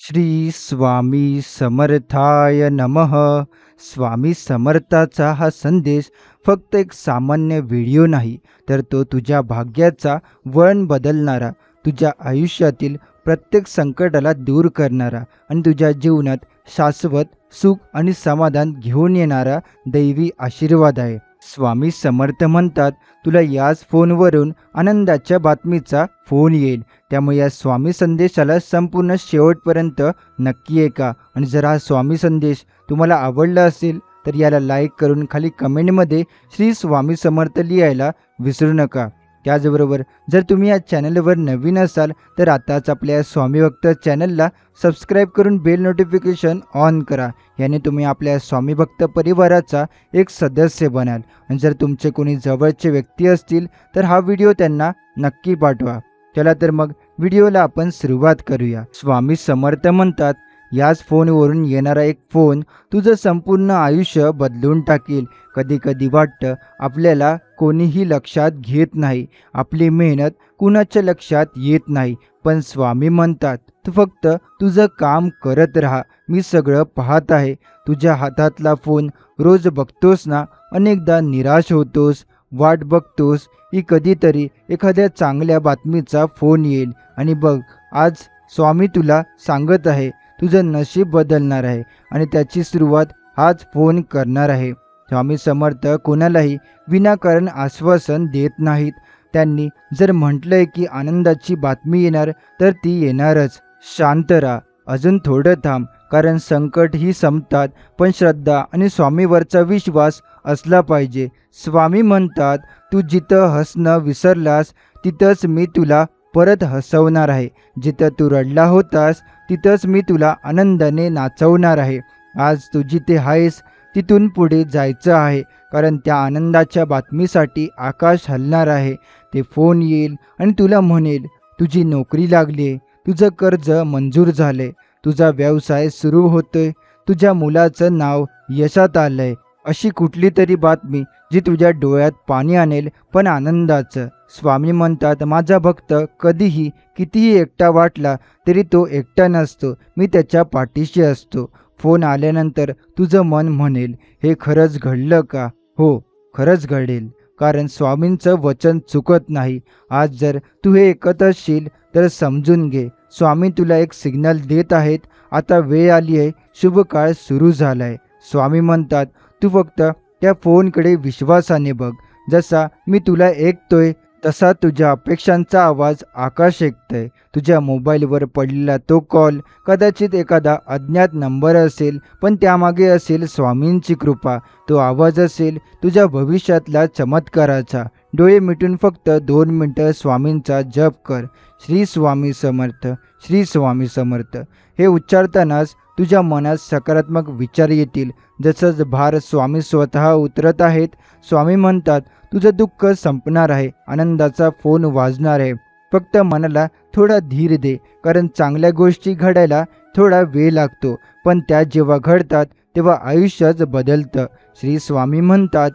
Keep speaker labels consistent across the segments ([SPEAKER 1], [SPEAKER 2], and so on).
[SPEAKER 1] श्री स्वामी समर्थाय नमः. स्वामी समर्थाचा हा संदेश फक्त एक सामान्य व्हिडिओ नाही, तर तो तुझ्या भाग्याचा वळण बदलणारा, तुझ्या आयुष्यातील प्रत्येक संकटाला दूर करणारा आणि तुझ्या जीवनात शाश्वत सुख आणि समाधान घेऊन येणारा दैवी आशीर्वाद आहे. स्वामी समर्थ म्हणतात, तुला याच फोनवरून आनंदाच्या बातमीचा फोन येईल. त्यामुळे या स्वामी संदेशाला संपूर्ण शेवटपर्यंत नक्की ऐका. आणि जर हा स्वामी संदेश तुम्हाला आवडला असेल तर याला लाईक करून खाली कमेंटमध्ये श्री स्वामी समर्थ लिहायला विसरू नका. त्याचबरोबर जर तुम्ही या चॅनलवर नवीन असाल तर आताच आपल्या या स्वामी भक्त चॅनलला सबस्क्राईब करून बेल नोटिफिकेशन ऑन करा. याने तुम्ही आपल्या स्वामी भक्त परिवाराचा एक सदस्य बनाल. आणि जर तुमचे कोणी जवळचे व्यक्ती असतील तर हा व्हिडिओ त्यांना नक्की पाठवा. चला तर मग व्हिडिओला आपण सुरुवात करूया. स्वामी समर्थ म्हणतात, याच फोनवरून येणारा एक फोन तुझं संपूर्ण आयुष्य बदलून टाकेल. कधी कधी वाटतं आपल्याला कोणीही लक्षात घेत नाही, आपली मेहनत कुणाच्या लक्षात येत नाही, पण स्वामी म्हणतात तू फक्त तुझं काम करत राहा, मी सगळं पाहत आहे. तुझ्या हातातला फोन रोज बघतोस ना, अनेकदा निराश होतोस, वाट बघतोस की कधीतरी एखाद्या चांगल्या बातमीचा फोन येईल. आणि बघ, आज स्वामी तुला सांगत आहे तुझं नशीब बदलणार आहे आणि त्याची सुरुवात हाच फोन करणार आहे. स्वामी समर्थ कोणालाही विनाकारण आश्वासन देत नाहीत. त्यांनी जर म्हटलंय की आनंदाची बातमी येणार तर ती येणारच. शांत राहा, अजून थोडं थांब, कारण संकट ही संपतात, पण श्रद्धा आणि स्वामीवरचा विश्वास असला पाहिजे. स्वामी म्हणतात, तू जिथं हसणं विसरलास तिथंच मी तुला परत हसवणार आहे. जिथं तू रडला होतास तिथंच मी तुला आनंदाने नाचवणार आहे. आज तू जिथे आहेस तिथून पुढे जायचं आहे, कारण त्या आनंदाच्या बातमीसाठी आकाश हलणार आहे. ते फोन येईल आणि तुला म्हणेल तुझी नोकरी लागली, तुझं कर्ज मंजूर झाले, तुझा व्यवसाय सुरू होतोय, तुझ्या मुलाचं नाव यशात आलंय. अशी कुठली तरी बातमी जी तुझ्या डोळ्यात पाणी आणेल, पण आनंदाचं. स्वामी म्हणतात, माझा भक्त कधीही कितीही एकटा वाटला तरी तो एकटा नसतो, मी त्याच्या पाठीशी असतो. फोन आल्यानंतर तुझं मन म्हणेल, हे खरंच घडलं का? हो, खरंच घडेल, कारण स्वामींचं वचन चुकत नाही. आज जर तू हे ऐकत असशील तर समजून घे, स्वामी तुला एक सिग्नल देत आहेत. आता वेळ आली आहे, शुभ काळ सुरू झालाय. स्वामी म्हणतात, तू फक्त त्या फोनकडे विश्वासाने बघ. जसा मी तुला ऐकतोय तसा तुझ्या अपेक्षांचा आवाज आकाश ऐकतंय. तुझ्या मोबाईलवर पडलेला तो कॉल कदाचित एखादा अज्ञात नंबर असेल, पण त्यामागे असेल स्वामींची कृपा. तो आवाज असेल तुझ्या भविष्यातला चमत्काराचा. डोळे मिटून फक्त 2 मिनटं स्वामींचा जप कर. श्री स्वामी समर्थ, श्री स्वामी समर्थ हे उच्चारतानाच तुझ्या मनात सकारात्मक विचार येतील. जसंच भार स्वामी स्वतः उतरत आहेत. स्वामी म्हणतात, तुझं दुःख संपणार आहे, आनंदाचा फोन वाजणार आहे. फक्त मनाला थोडा धीर दे, कारण चांगल्या गोष्टी घडायला थोडा वेळ लागतो, पण त्या जेव्हा घडतात तेव्हा आयुष्यच बदलतं. श्री स्वामी म्हणतात,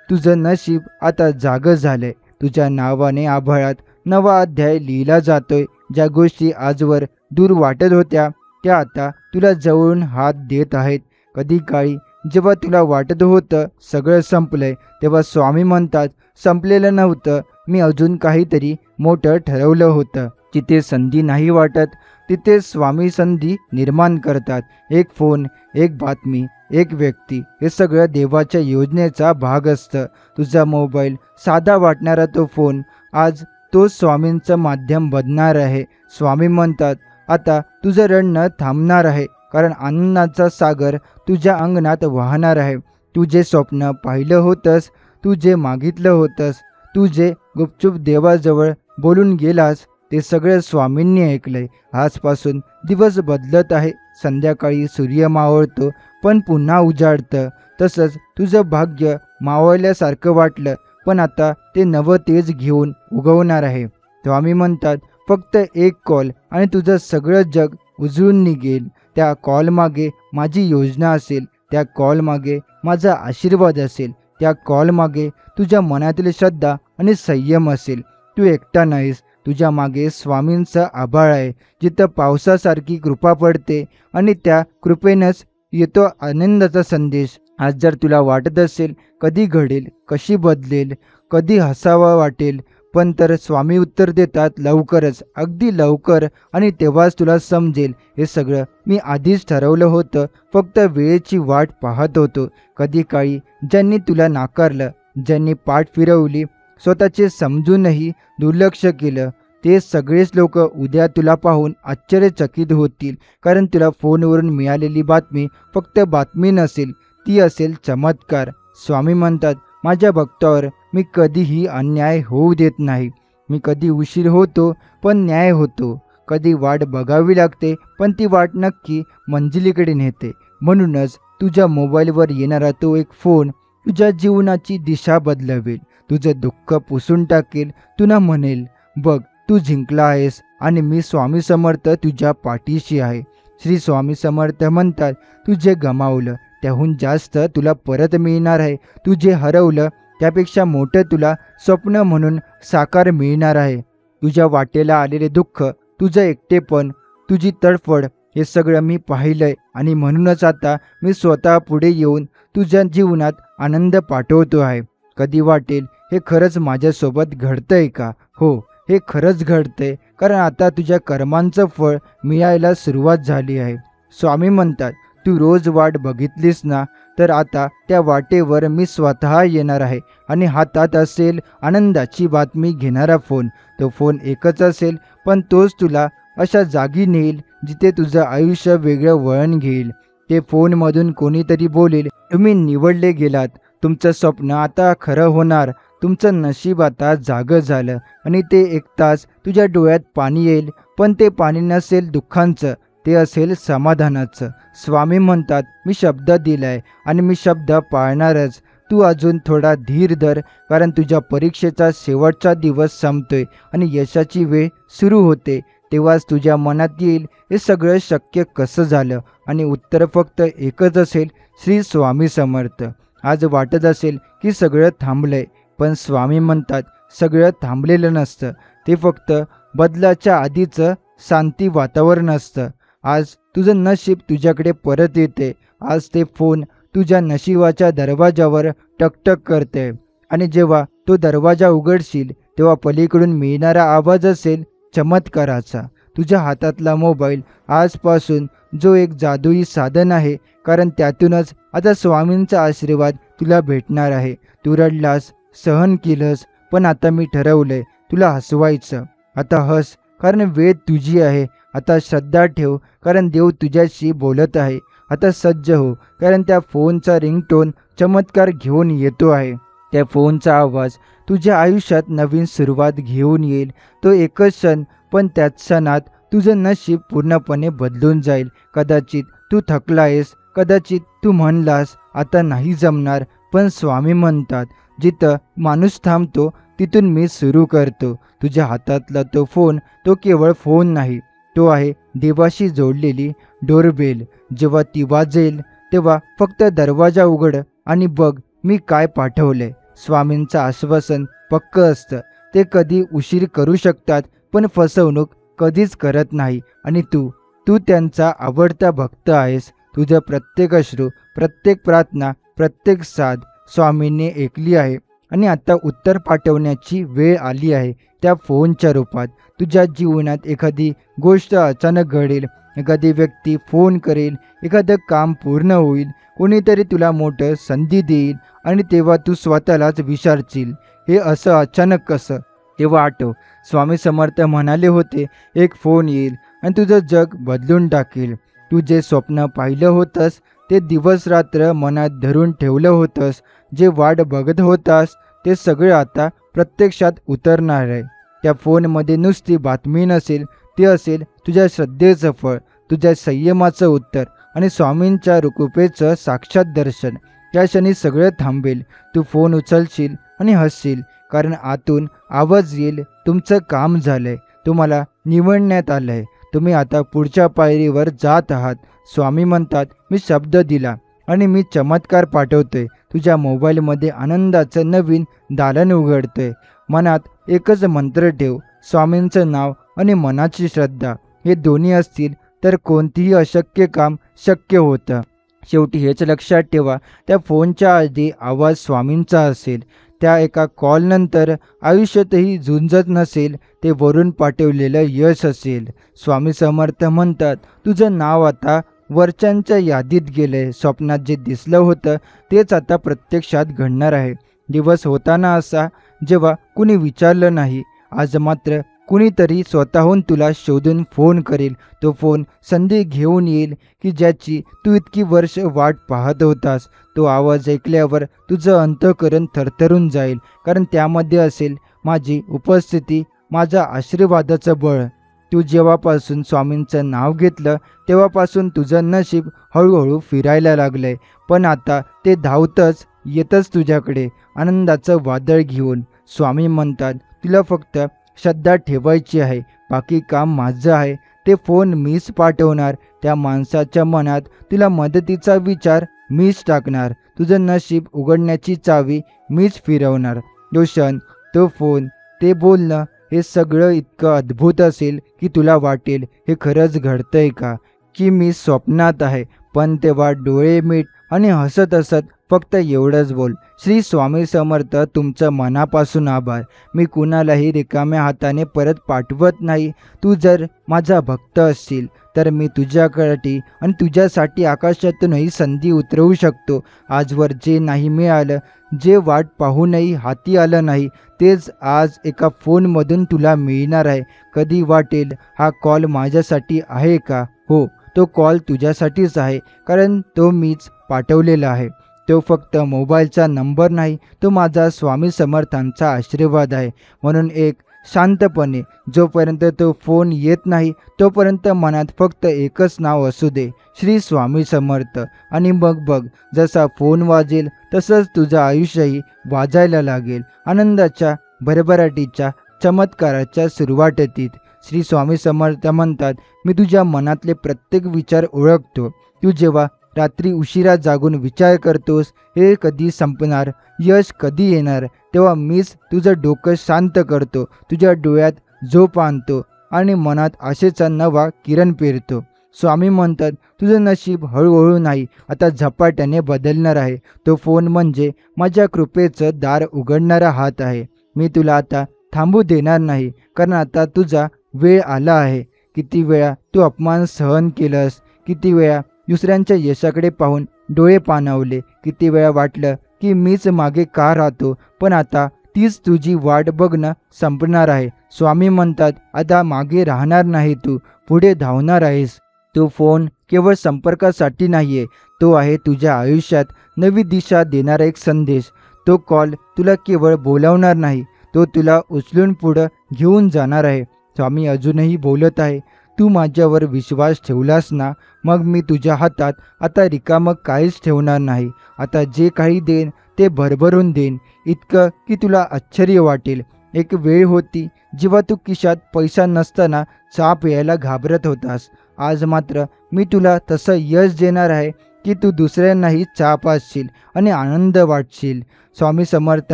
[SPEAKER 1] तुझं नशीब आता जागं झालंय. तुझ्या नावाने आभाळात नवा अध्याय लिहिला जातोय. ज्या गोष्टी आजवर दूर वाटत होत्या त्या आता तुला जवळून हात देत आहेत. कधी काळी जेव्हा तुला वाटत होतं सगळं संपलंय, तेव्हा स्वामी म्हणतात, संपलेलं नव्हतं, मी अजून काहीतरी मोठं ठरवलं होतं. जिथे संधी नाही वाटत तिथे स्वामी संधी निर्माण करतात. एक फोन, एक बातमी, एक व्यक्ती, हे सगळं देवाच्या योजनेचा भाग असतं. तुझा मोबाईल साधा वाटणारा तो फोन आज तो स्वामींचं माध्यम बनणार आहे. स्वामी म्हणतात, आता तुझं रडणं थांबणार आहे, कारण आनंदाचा सागर तुझ्या अंगणात वाहणार आहे. तू जे स्वप्न पाहिलं होतंस, तू जे मागितलं होतंस, तू जे गुपचूप देवाजवळ बोलून गेलास, ते सगळं स्वामींनी ऐकलंय. आजपासून दिवस बदलत आहे. संध्याकाळी सूर्य मावळतो पण पुन्हा उजाडतं. तसंच तुझं भाग्य मावळल्यासारखं वाटलं, पण आता ते नवं तेज घेऊन उगवणार आहे. स्वामी म्हणतात, फक्त एक कॉल आणि तुझं सगळं जग उजळून निघेल. त्या कॉल मागे माझी योजना असेल, त्या कॉल मागे माझा आशीर्वाद असेल, त्या कॉल मागे तुझ्या मनातील श्रद्धा आणि संयम असेल. तू एकटा नाहीस, तुझ्या मागे स्वामींचं आभाळ आहे, जिथं पावसासारखी कृपा पडते आणि त्या कृपेनंच येतो आनंदाचा संदेश. आज जर तुला वाटत असेल कधी घडेल, कशी बदलेल, कधी हसावं वाटेल, पण तर स्वामी उत्तर देतात लवकरच, अगदी लवकर. आणि तेव्हाच तुला समजेल हे सगळं मी आधीच ठरवलं होतं, फक्त वेळेची वाट पाहत होतो. कधी काळी ज्यांनी तुला नाकारलं, ज्यांनी पाठ फिरवली, स्वतःचे समजूनही दुर्लक्ष केलं, ते सगळेच लोक उद्या तुला पाहून आश्चर्यचकित होतील. कारण तुला फोनवरून मिळालेली बातमी फक्त बातमी नसेल, ती असेल चमत्कार. स्वामी म्हणतात, माझ्या भक्तावर मी कधीही अन्याय होऊ देत नाही. मी कधी उशीर होतो पण न्याय होतो, कधी वाट बघावी लागते पण ती वाट नक्की मंजिलीकडे नेते. म्हणूनच तुझ्या मोबाईलवर येणारा तो एक फोन तुझ्या जीवनाची दिशा बदलवेल, तुझं दुःख पुसून टाकेल. तुला म्हणेल, बघ तू जिंकला आहेस आणि मी स्वामी समर्थ तुझ्या पाठीशी आहे. श्री स्वामी समर्थ म्हणतात, तू जे गमावलं त्याहून जास्त तुला परत मिळणार आहे. तू जे हरवलं त्यापेक्षा मोठं तुला स्वप्न म्हणून साकार मिळणार आहे. तुझ्या वाटेला आलेले दुःख, तुझं एकटेपण, तुझी तडफड हे सगळं मी पाहिलंय आणि म्हणूनच आता मी स्वतः पुढे येऊन तुझ्या जीवनात आनंद पाठवतो आहे. कधी वाटेल हे खरंच माझ्यासोबत घडतंय का? हो, हे खरंच घडतंय, कारण आता तुझ्या कर्मांचं फळ मिळायला सुरुवात झाली आहे. स्वामी म्हणतात, तू रोज वाट बघितलीस ना, तर आता त्या वाटेवर मी स्वतः येणार आहे आणि हातात असेल आनंदाची बातमी घेणारा फोन. तो फोन एकच असेल, पण तोच तुला अशा जागी नेईल जिथे तुझं आयुष्य वेगळं वळण घेईल. ते फोनमधून कोणीतरी बोलेल, तुम्ही निवडले गेलात, तुमचं स्वप्न आता खरं होणार, तुमचं नशीब आता जागं झालं. आणि ते ऐकताच तुझ्या डोळ्यात पाणी येईल, पण ते पाणी नसेल दुःखांचं, ते असेल समाधानाचं. स्वामी म्हणतात, मी शब्द दिलाय आणि मी शब्द पाळणारच. तू अजून थोडा धीर धर, कारण तुझ्या परीक्षेचा शेवटचा दिवस संपतोय आणि यशाची वेळ सुरू होते. तेव्हाच तुझ्या मनात येईल, हे सगळं शक्य कसं झालं? आणि उत्तर फक्त एकच असेल, श्री स्वामी समर्थ. आज वाटत असेल की सगळं थांबलंय, पण स्वामी म्हणतात, सगळं थांबलेलं नसतं, ते फक्त बदलाच्या आधीचं शांती वातावरण असतं. आज तुझं नशीब तुझ्याकडे परत येते. आज ते फोन तुझ्या नशिबाच्या दरवाजावर टकटक करते आणि जेव्हा तो दरवाजा उघडशील, तेव्हा पलीकडून मिळणारा आवाज असेल चमत्काराचा. तुझ्या हातातला मोबाईल आजपासून जो एक जादुई साधन आहे, कारण त्यातूनच आता स्वामींचा आशीर्वाद तुला भेटणार आहे. तू रडलास, सहन केलंस, पण आता मी ठरवलंय तुला हसवायचं. आता हस, कारण वेळ तुझी आहे. आता श्रद्धा ठेव, कारण देव तुझ्याशी बोलत आहे. आता सज्ज हो, कारण त्या फोनचा रिंगटोन चमत्कार घेऊन येतो आहे. त्या फोनचा आवाज तुझ्या आयुष्यात नवीन सुरुवात घेऊन येईल. तो एकच क्षण, पण त्याच क्षणात तुझं नशीब पूर्णपणे बदलून जाईल. कदाचित तू थकला आहेस, कदाचित तू म्हणलास आता नाही जमणार, पण स्वामी म्हणतात, जिथं माणूस थांबतो तिथून मी सुरू करतो. तुझ्या हातातला तो फोन, तो केवळ फोन नाही, तो आहे देवाशी जोडलेली डोरबेल. जेव्हा ती वाजेल, तेव्हा फक्त दरवाजा उघड आणि बघ मी काय पाठवलंय. स्वामींचं आश्वासन पक्क असतं. ते कधी उशीर करू शकतात, पण फसवणूक कधीच करत नाही. आणि तू त्यांचा आवडता भक्त आहेस. तुझं प्रत्येक अश्रू, प्रत्येक प्रार्थना, प्रत्येक साध स्वामींनी ऐकली आहे आणि आता उत्तर पाठवण्याची वेळ आली आहे. त्या फोनच्या रूपात तुझ्या जीवनात एखादी गोष्ट अचानक घडेल, एखादी व्यक्ती फोन करेल, एखादं काम पूर्ण होईल, कोणीतरी तुला मोठं संधी देईल आणि तेव्हा तू स्वतःलाच विचारशील, हे असं अचानक कसं? तेव्हा आठव, स्वामी समर्थ म्हणाले होते, एक फोन येईल आणि तुझं जग बदलून टाकेल. तू जे स्वप्न पाहिलं होतंस, ते दिवस रात्र मनात धरून ठेवलं होतंस, जे वाट बघत होतास, ते सगळं आता प्रत्यक्षात उतरणार आहे. त्या फोनमध्ये नुसती बातमी नसेल, ते असेल तुझ्या श्रद्धेचं फळ, तुझ्या संयमाचं उत्तर आणि स्वामींच्या कृपेचं साक्षात दर्शन. या क्षणी सगळं थांबेल. तू फोन उचलशील आणि हसशील, कारण आतून आवाज येईल, तुमचं काम झालंय, तुम्हाला निवडण्यात आलंय, तुम्ही आता पुढच्या पायरीवर जात आहात. स्वामी म्हणतात, मी शब्द दिला आणि मी चमत्कार पाठवतोय. तुझ्या मोबाईलमध्ये आनंदाचं नवीन दालन उघडतोय. मनात एकच मंत्र ठेव, स्वामींचं नाव आणि मनाची श्रद्धा हे दोन्ही असतील तर कोणतीही अशक्य काम शक्य होतं. शेवटी हेच लक्षात ठेवा, त्या फोनच्या आधी आवाज स्वामींचा असेल, त्या एका कॉलनंतर आयुष्यातही झुंजत नसेल, ते वरून पाठवलेलं यश असेल. स्वामी समर्थ म्हणतात, तुझं नाव आता वरच्यांच्या यादीत गेलंय. स्वप्नात जे दिसलं होतं तेच आता प्रत्यक्षात घडणार आहे. दिवस होताना असा जेव्हा कुणी विचारलं नाही, आज मात्र कुणीतरी स्वतःहून तुला शोधून फोन करेल. तो फोन संधी घेऊन येईल की ज्याची तू इतकी वर्ष वाट पाहत होतास. तो आवाज ऐकल्यावर तुझं अंतःकरण थरथरून जाईल, कारण त्यामध्ये असेल माझी उपस्थिती, माझा आशीर्वादाचं बळ. तू जेव्हापासून स्वामींचं नाव घेतलं तेव्हापासून तुझं नशीब हळूहळू फिरायला लागलंय. पण आता ते धावतच येतच तुझ्याकडे आनंदाचं वादळ घेऊन. स्वामी म्हणतात, तुला फक्त श्रद्धा ठेवायची आहे, बाकी काम माझं आहे. ते फोन मीच पाठवणार, त्या माणसाच्या मनात तुला मदतीचा विचार मीच टाकणार, तुझं नशीब उघडण्याची चावी मीच फिरवणार. तो क्षण, तो फोन, ते बोलणं, हे सगळं इतकं अद्भुत असेल की तुला वाटेल हे खरंच घडतंय का, की मी स्वप्नात आहे. पण तेव्हा डोळे मीट आणि हसत हसत फक्त एवढंच बोल, श्री स्वामी समर्थ, तुमचं मनापासून आभार. मी कुणालाही रिकाम्या हाताने परत पाठवत नाही. तू जर माझा भक्त असशील तर मी तुझ्यासाठी आणि तुझ्यासाठी आकाशातूनही संधी उतरवू शकतो. आजवर जे नाही मिळालं, जे वाट पाहूनही हाती आलं नाही, तेच आज एका फोनमधून तुला मिळणार आहे. कधी वाटेल हा कॉल माझ्यासाठी आहे का? हो, तो कॉल तुझ्यासाठीच आहे, कारण तो मीच पाठवलेला आहे. तो फक्त मोबाईलचा नंबर नाही, तो माझा स्वामी समर्थांचा आशीर्वाद आहे. म्हणून एक शांतपणे, जोपर्यंत तो फोन येत नाही तोपर्यंत मनात फक्त एकच नाव असू दे, श्री स्वामी समर्थ. आणि मग बघ, जसा फोन वाजेल तसंच तुझं आयुष्यही वाजायला लागेल, आनंदाच्या, भरभराटीच्या, चमत्काराच्या सुरुवातीत. श्री स्वामी समर्थ म्हणतात, मी तुझ्या मनातले प्रत्येक विचार ओळखतो. तू जेव्हा रात्री उशिरा जागून विचार करतोस, हे कधी संपणार, यश कधी येणार, तेव्हा मीच तुझं डोकं शांत करतो, तुझ्या डोळ्यात झोप आणतो आणि मनात आशेचा नवा किरण पेरतो. स्वामी म्हणतात, तुझं नशीब हळूहळू नाही, आता झपाट्याने बदलणार आहे. तो फोन म्हणजे माझ्या कृपेचं दार उघडणारा हात आहे. मी तुला आता थांबू देणार नाही, कारण आता तुझा वेळ आला आहे. किती वेळा तू अपमान सहन केलंस, किती वेळा दुसऱ्यांच्या यशाकडे पाहून डोळे पाणावले, किती वेळा वाटलं की मीच मागे का राहतो, पण आता तीच तुझी वाट बघणं संपणार आहे. स्वामी म्हणतात, आता मागे राहणार नाही, तू पुढे धावणार आहेस. तो फोन केवळ संपर्कासाठी नाहीये, तो आहे तुझ्या आयुष्यात नवी दिशा देणारा एक संदेश. तो कॉल तुला केवळ बोलावणार नाही, तो तुला उचलून पुढं घेऊन जाणार आहे. स्वामी अजूनही बोलत आहे, तू माझ्यावर विश्वास ठेवलास ना, मग मी तुझ्या हातात आता रिकामं काहीच ठेवणार नाही. आता जे काही देईन ते भरभरून देईन, इतकं की तुला आश्चर्य वाटेल. एक वेळ होती जेव्हा तू खिशात पैसा नसताना चहा प्यायला घाबरत होतास. आज मात्र मी तुला तसं यश देणार आहे की तू दुसऱ्यांनाही चहा पाजशील आणि आनंद वाटशील. स्वामी समर्थ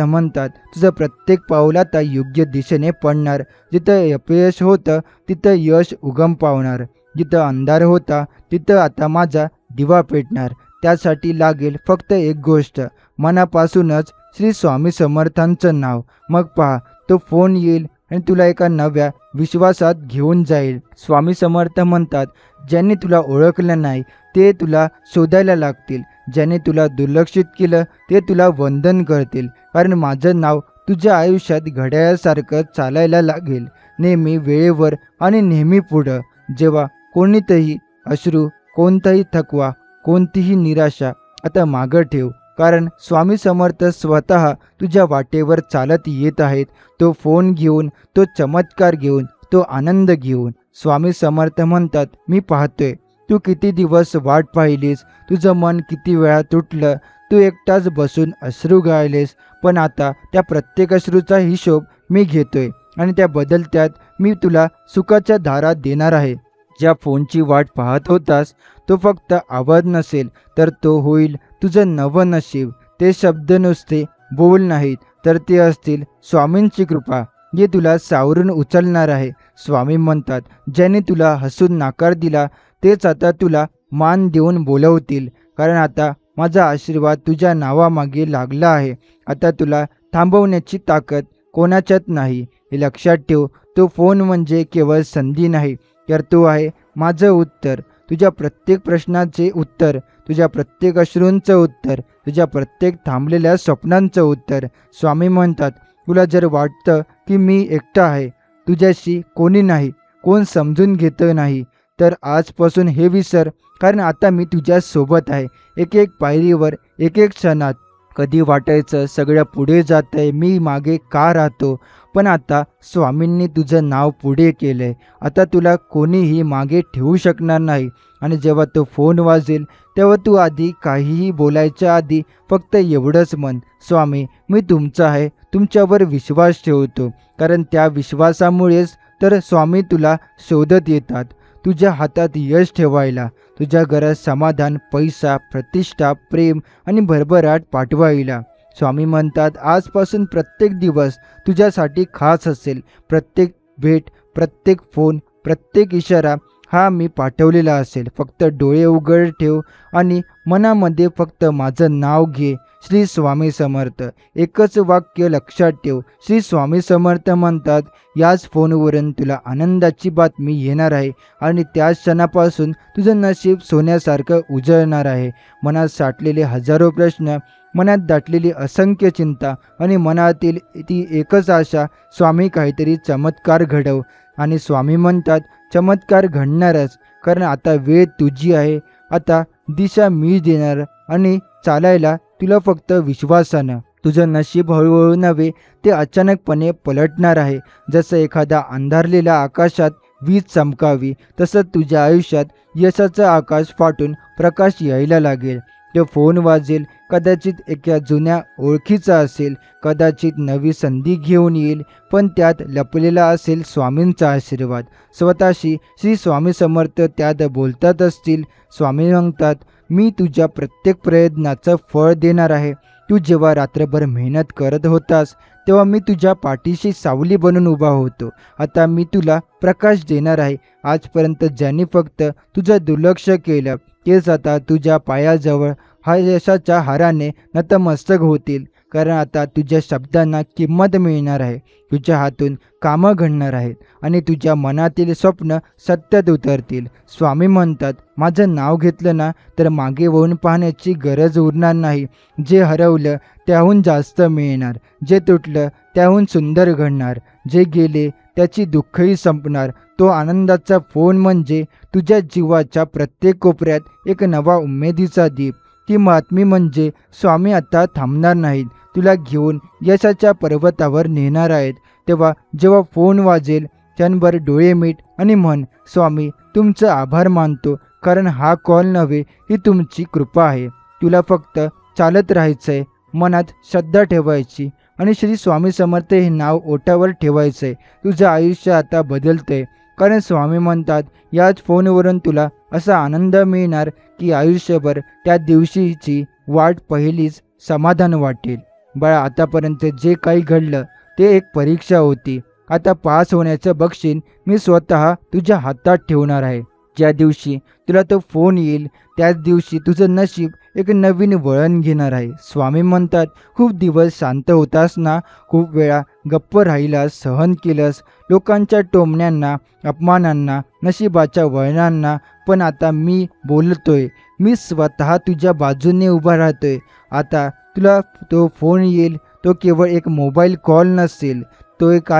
[SPEAKER 1] म्हणतात, तुझं प्रत्येक पाऊल आता योग्य दिशेने पडणार. जिथं अपयश होतं तिथं यश उगम पावणार, जिथं अंधार होता तिथं आता माझा दिवा पेटणार. त्यासाठी लागेल फक्त एक गोष्ट, मनापासूनच श्री स्वामी समर्थांचं नाव. मग पहा, तो फोन येईल आणि तुला एका नव्या विश्वासात घेऊन जाईल. स्वामी समर्थ म्हणतात, ज्यांनी तुला ओळखलं नाही ते तुला शोधायला लागतील, ज्याने तुला दुर्लक्षित केलं ते तुला वंदन करतील, कारण माझं नाव तुझ्या आयुष्यात घड्याळासारखं चालायला लागेल, नेहमी वेळेवर आणि नेहमी पुढं. जेव्हा कोणीतही अश्रू, कोणताही थकवा, कोणतीही निराशा आता मागं ठेव, कारण स्वामी समर्थ स्वतः तुझ्या वाटेवर चालत येत आहेत. तो फोन घेऊन, तो चमत्कार घेऊन, तो आनंद घेऊन. स्वामी समर्थ म्हणतात, मी पाहतोय तू किती दिवस वाट पाहिलीस, तुझं मन किती वेळा तुटलं, तू एकटाच बसून अश्रू गाळलेस, पण आता त्या प्रत्येक अश्रूचा हिशोब मी घेतोय आणि त्या बदलत्यात मी तुला सुखाच्या धारा देणार आहे. ज्या फोनची वाट पाहत होतास तो फक्त आवाज नसेल, तर तो होईल तुझं नवं नशीब. ते शब्द नुसते बोल नाहीत, तर ते असतील स्वामींची कृपा. जे तुला सावरून उचलणार आहे. स्वामी म्हणतात, ज्याने तुला हसून नकार दिला तेच आता तुला मान देऊन बोलवतील, कारण आता माझा आशीर्वाद तुझ्या नावामागे लागला आहे. आता तुला थांबवण्याची ताकद कोणाच्यात नाही. हे लक्षात ठेव. तो फोन म्हणजे केवळ संधी नाही, तर तो आहे माझं उत्तर. तुझ्या प्रत्येक प्रश्नाचे उत्तर, तुझ्या प्रत्येक अश्रूंचं उत्तर, तुझ्या प्रत्येक थांबलेल्या स्वप्नांचं उत्तर. स्वामी म्हणतात, तुला जर वाटतं की मी एकटा आहे, तुझ्याशी कोणी नाही, कोण समजून घेतं नाही, तर आजपासून हे विसर, कारण आता मी तुझ्या सोबत आहे. एक एक पायरीवर, एक एक क्षणात. कधी वाटायचं सगळं पुढे जातंय, मी मागे का राहतो, पण आता स्वामींनी तुझं नाव पुढे केलंय. आता तुला कोणीही मागे ठेवू शकणार नाही. आणि जेव्हा तो फोन वाजेल तेव्हा तू आधी काहीही बोलायच्या आधी फक्त एवढंच म्हण, स्वामी मी तुमचा आहे, तुमच्यावर विश्वास ठेवतो. कारण त्या विश्वासामुळेच तर स्वामी तुला शोधत येतात, तुझ्या हातात यश ठेवायला, तुझ्या घरात समाधान, पैसा, प्रतिष्ठा, प्रेम आणि भरभराट पाठवायला. स्वामी म्हणतात, आजपासून प्रत्येक दिवस तुझ्यासाठी खास असेल. प्रत्येक भेट, प्रत्येक फोन, प्रत्येक इशारा हा मी पाठवलेला असेल. फक्त डोळे उघड ठेव आणि मनामध्ये फक्त माझं नाव घे, श्री स्वामी समर्थ. एकच वाक्य लक्षात ठेव, श्री स्वामी समर्थ म्हणतात, याच फोनवरून तुला आनंदाची बातमी येणार आहे आणि त्याच क्षणापासून तुझं नशीब सोन्यासारखं उजळणार आहे. मनात साठलेले हजारो प्रश्न, मनात दाटलेली असंख्य चिंता आणि मनातील ती एकच आशा, स्वामी काहीतरी चमत्कार घडव. आणि स्वामी म्हणतात, चमत्कार घडणारच, कारण आता वेळ तुझी आहे. आता दिशा मी देणार आणि चालायला तुला फक्त विश्वासानं. तुझं नशीब हळूहळू नव्हे, ते अचानकपणे पलटणार आहे. जसं एखादा अंधारलेल्या आकाशात वीज चमकावी, तसंच तुझ्या आयुष्यात यशाचं आकाश फाटून प्रकाश यायला लागेल. तो फोन वाजेल, कदाचित एका जुन्या ओळखीचा असेल, कदाचित नवी संधी घेऊन येईल, पण त्यात लपलेला असेल स्वामींचा आशीर्वाद. स्वतःशी श्री स्वामी समर्थ त्यात बोलतात असतील. स्वामी सांगतात, मी तुझ्या प्रत्येक प्रयत्नाचं फळ देणार आहे. तू जेव्हा रात्रभर मेहनत करत होतास तेव्हा मी तुझ्या पाठीशी सावली बनून उभा होतो. आता मी तुला प्रकाश देणार आहे. आजपर्यंत ज्यांनी फक्त तुझं दुर्लक्ष केलं तेच आता तुझ्या पायाजवळ हा यशाच्या हाराने नतमस्तक होतील, कारण आता तुझ्या शब्दांना किंमत मिळणार आहे. तुझ्या हातून कामं घडणार आहेत आणि तुझ्या मनातील स्वप्न सत्यात उतरतील. स्वामी म्हणतात, माझं नाव घेतलं ना तर मागे वळून पाहण्याची गरज उरणार नाही. जे हरवलं त्याहून जास्त मिळणार, जे तुटलं त्याहून सुंदर घडणार, जे गेले त्याची दुःखही संपणार. तो आनंदाचा फोन म्हणजे तुझ्या जीवाच्या प्रत्येक कोपऱ्यात एक नवा उमेदीचा दीप. ती बातमी म्हणजे स्वामी आता थांबणार नाहीत, तुला घेऊन यशाच्या पर्वतावर नेणार आहेत. तेव्हा जेव्हा फोन वाजेल क्षणभर डोळे मीट आणि म्हण, स्वामी तुमचं आभार मानतो, कारण हा कॉल नव्हे, ही तुमची कृपा आहे. तुला फक्त चालत राहायचंय, मनात श्रद्धा ठेवायची आणि श्री स्वामी समर्थ हे नाव ओठावर ठेवायचंय. तुझं आयुष्य आता बदलतंय, कारण स्वामी म्हणतात, याच फोनवरून तुला असा आनंद मिळणार की आयुष्यभर त्या दिवशीची वाट पहिलीच समाधान वाटेल. बाळा, आतापर्यंत जे काही घडलं ते एक परीक्षा होती. आता पास होण्याचं बक्षीस मी स्वतः तुझ्या हातात ठेवणार आहे. ज्या दिवशी तुला तो फोन येईल त्याच दिवशी तुझं नशीब एक नवीन वळण घेणार आहे. स्वामी म्हणतात, खूप दिवस शांत होतास ना, खूप वेळा गप्प राहिलास, सहन केलंस लोकांच्या टोमण्यांना, अपमानांना, नशिबाच्या वळणांना, पण आता मी बोलतोय, मी स्वतः तुझ्या बाजूने उभा राहतोय. आता तुला तो फोन येईल, तो केवळ एक मोबाईल कॉल नसेल, तो एक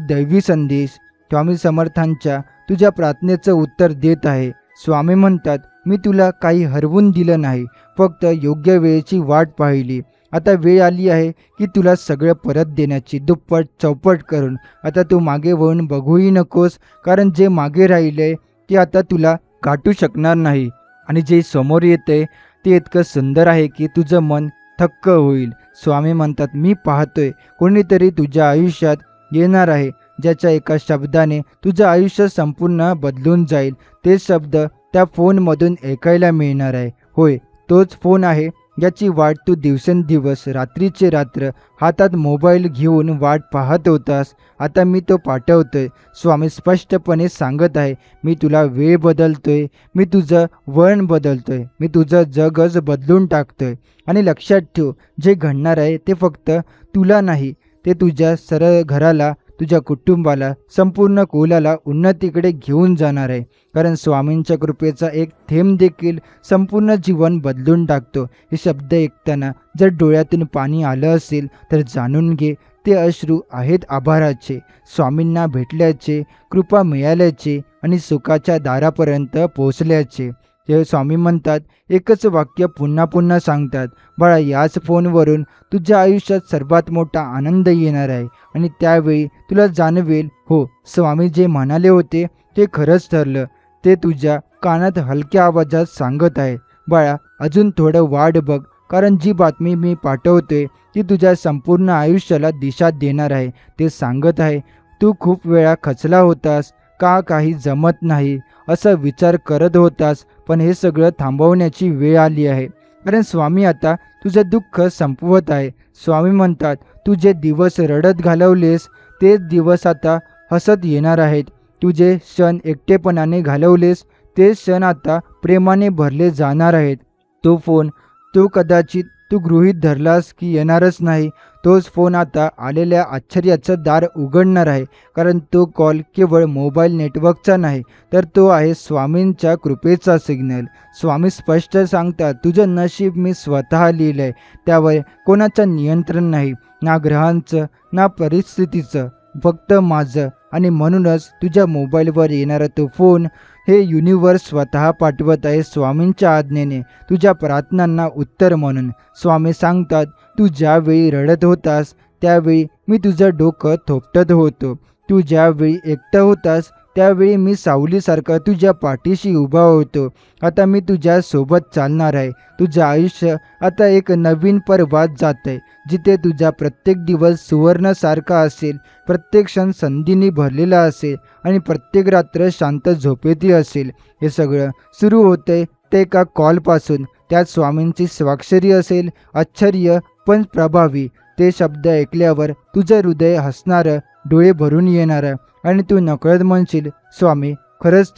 [SPEAKER 1] दैवी संदेश. स्वामी समर्थांच्या तुझ्या प्रार्थनेचं उत्तर देत आहे. स्वामी म्हणतात, मी तुला काही हरवून दिलं नाही, फक्त योग्य वेळेची वाट पाहिली. आता वेळ आली आहे की तुला सगळं परत देण्याची, दुप्पट चौपट करून. आता तू मागे वळून बघूही नकोस, कारण जे मागे राहिलंय ते आता तुला गाठू शकणार नाही आणि जे समोर येते ते इतकं सुंदर आहे की तुझं मन थक्क होईल. स्वामी म्हणतात, मी पाहतोय कोणीतरी तुझ्या आयुष्यात येणार आहे, ज्याच्या एका शब्दाने तुझं आयुष्य संपूर्ण बदलून जाईल. ते शब्द त्या फोनमधून ऐकायला मिळणार आहे. होय, तोच फोन आहे याची वाट तू दिवसेंदिवस रात्रीचे रात्र हातात मोबाईल घेऊन वाट पाहत होतास. आता मी तो पाठवतोय. स्वामी स्पष्टपणे सांगत आहे, मी तुला वेळ बदलतोय, मी तुझं वळण बदलतोय, मी तुझं जगच बदलून टाकतोय. आणि लक्षात ठेव, जे घडणार आहे ते फक्त तुला नाही, ते तुझ्या सरळ घराला, तुझ्या कुटुंबाला, संपूर्ण कुलाला उन्नतीकडे घेऊन जाणार आहे. कारण स्वामींच्या कृपेचा एक थेंब देखील संपूर्ण जीवन बदलून टाकतो. हे शब्द ऐकताना जर डोळ्यातून पाणी आलं असेल तर जाणून घे, ते अश्रू आहेत आभाराचे, स्वामींना भेटल्याचे, कृपा मिळाल्याचे आणि सुखाच्या दारापर्यंत पोहोचल्याचे. ते स्वामी म्हणतात, एकच वाक्य पुन्हा पुन्हा सांगतात, बाळा, याच फोनवरून तुझ्या आयुष्यात सर्वात मोठा आनंद येणार आहे. आणि त्यावेळी तुला जाणवेल, हो, स्वामी जे म्हणाले होते ते खरंच ठरलं. ते तुझ्या कानात हलक्या आवाजात सांगत आहे, बाळा, अजून थोडं वाट बघ, कारण जी बातमी मी पाठवतोय ती तुझ्या संपूर्ण आयुष्याला दिशा देणार आहे. ते सांगत आहे, तू खूप वेळा खचला होतास, का काही जमत नाही असा विचार करत होतास, पण हे सगळं थांबवण्याची वेळ आली आहे. कारण स्वामी आता तुझं दुःख संपवत आहे. स्वामी म्हणतात, तू जे दिवस रडत घालवलेस तेच दिवस आता हसत येणार आहेत. तू जे क्षण एकटेपणाने घालवलेस ते क्षण आता प्रेमाने भरले जाणार आहेत. तो फोन तू कदाचित तू गृहीत धरलास की येणारच नाही, तोच फोन आता आलेल्या आश्चर्याचं दार उघडणार आहे. कारण तो कॉल केवळ मोबाईल नेटवर्कचा नाही, तर तो आहे स्वामींच्या कृपेचा सिग्नल. स्वामी स्पष्ट सांगतात, तुझं नशीब मी स्वतः लिहिलंय, त्यावर कोणाचं नियंत्रण नाही, ना ग्रहांचं ना परिस्थितीचं, फक्त माझं. आणि म्हणूनच तुझ्या मोबाईलवर येणारा तो फोन हे युनिवर्स स्वतः पाठवत आहे, स्वामींच्या आज्ञेने, तुझ्या प्रार्थनांना उत्तर म्हणून. स्वामी सांगतात, तू ज्यावेळी रडत होतास त्यावेळी मी तुझं डोकं थोपटत होतो. तू ज्यावेळी एकटा होतास त्यावेळी मी सावलीसारखा तुझ्या पाठीशी उभा होतो. आता मी तुझ्या सोबत चालणार आहे. तुझं आयुष्य आता एक नवीन पर्वात जातंय, जिथे तुझा प्रत्येक दिवस सुवर्णासारखा असेल, प्रत्येक क्षण संधींनी भरलेला असेल आणि प्रत्येक रात्र शांत झोपेती असेल. हे सगळं सुरू होतंय ते एका कॉलपासून. त्यात स्वामींची स्वाक्षरी असेल, आश्चर्य पण प्रभावी. ते शब्द ऐकल्यावर तुझं हृदय हसणारं, डोळे भरून येणारं आणि तू नकळत म्हणशील, स्वामी, खरंच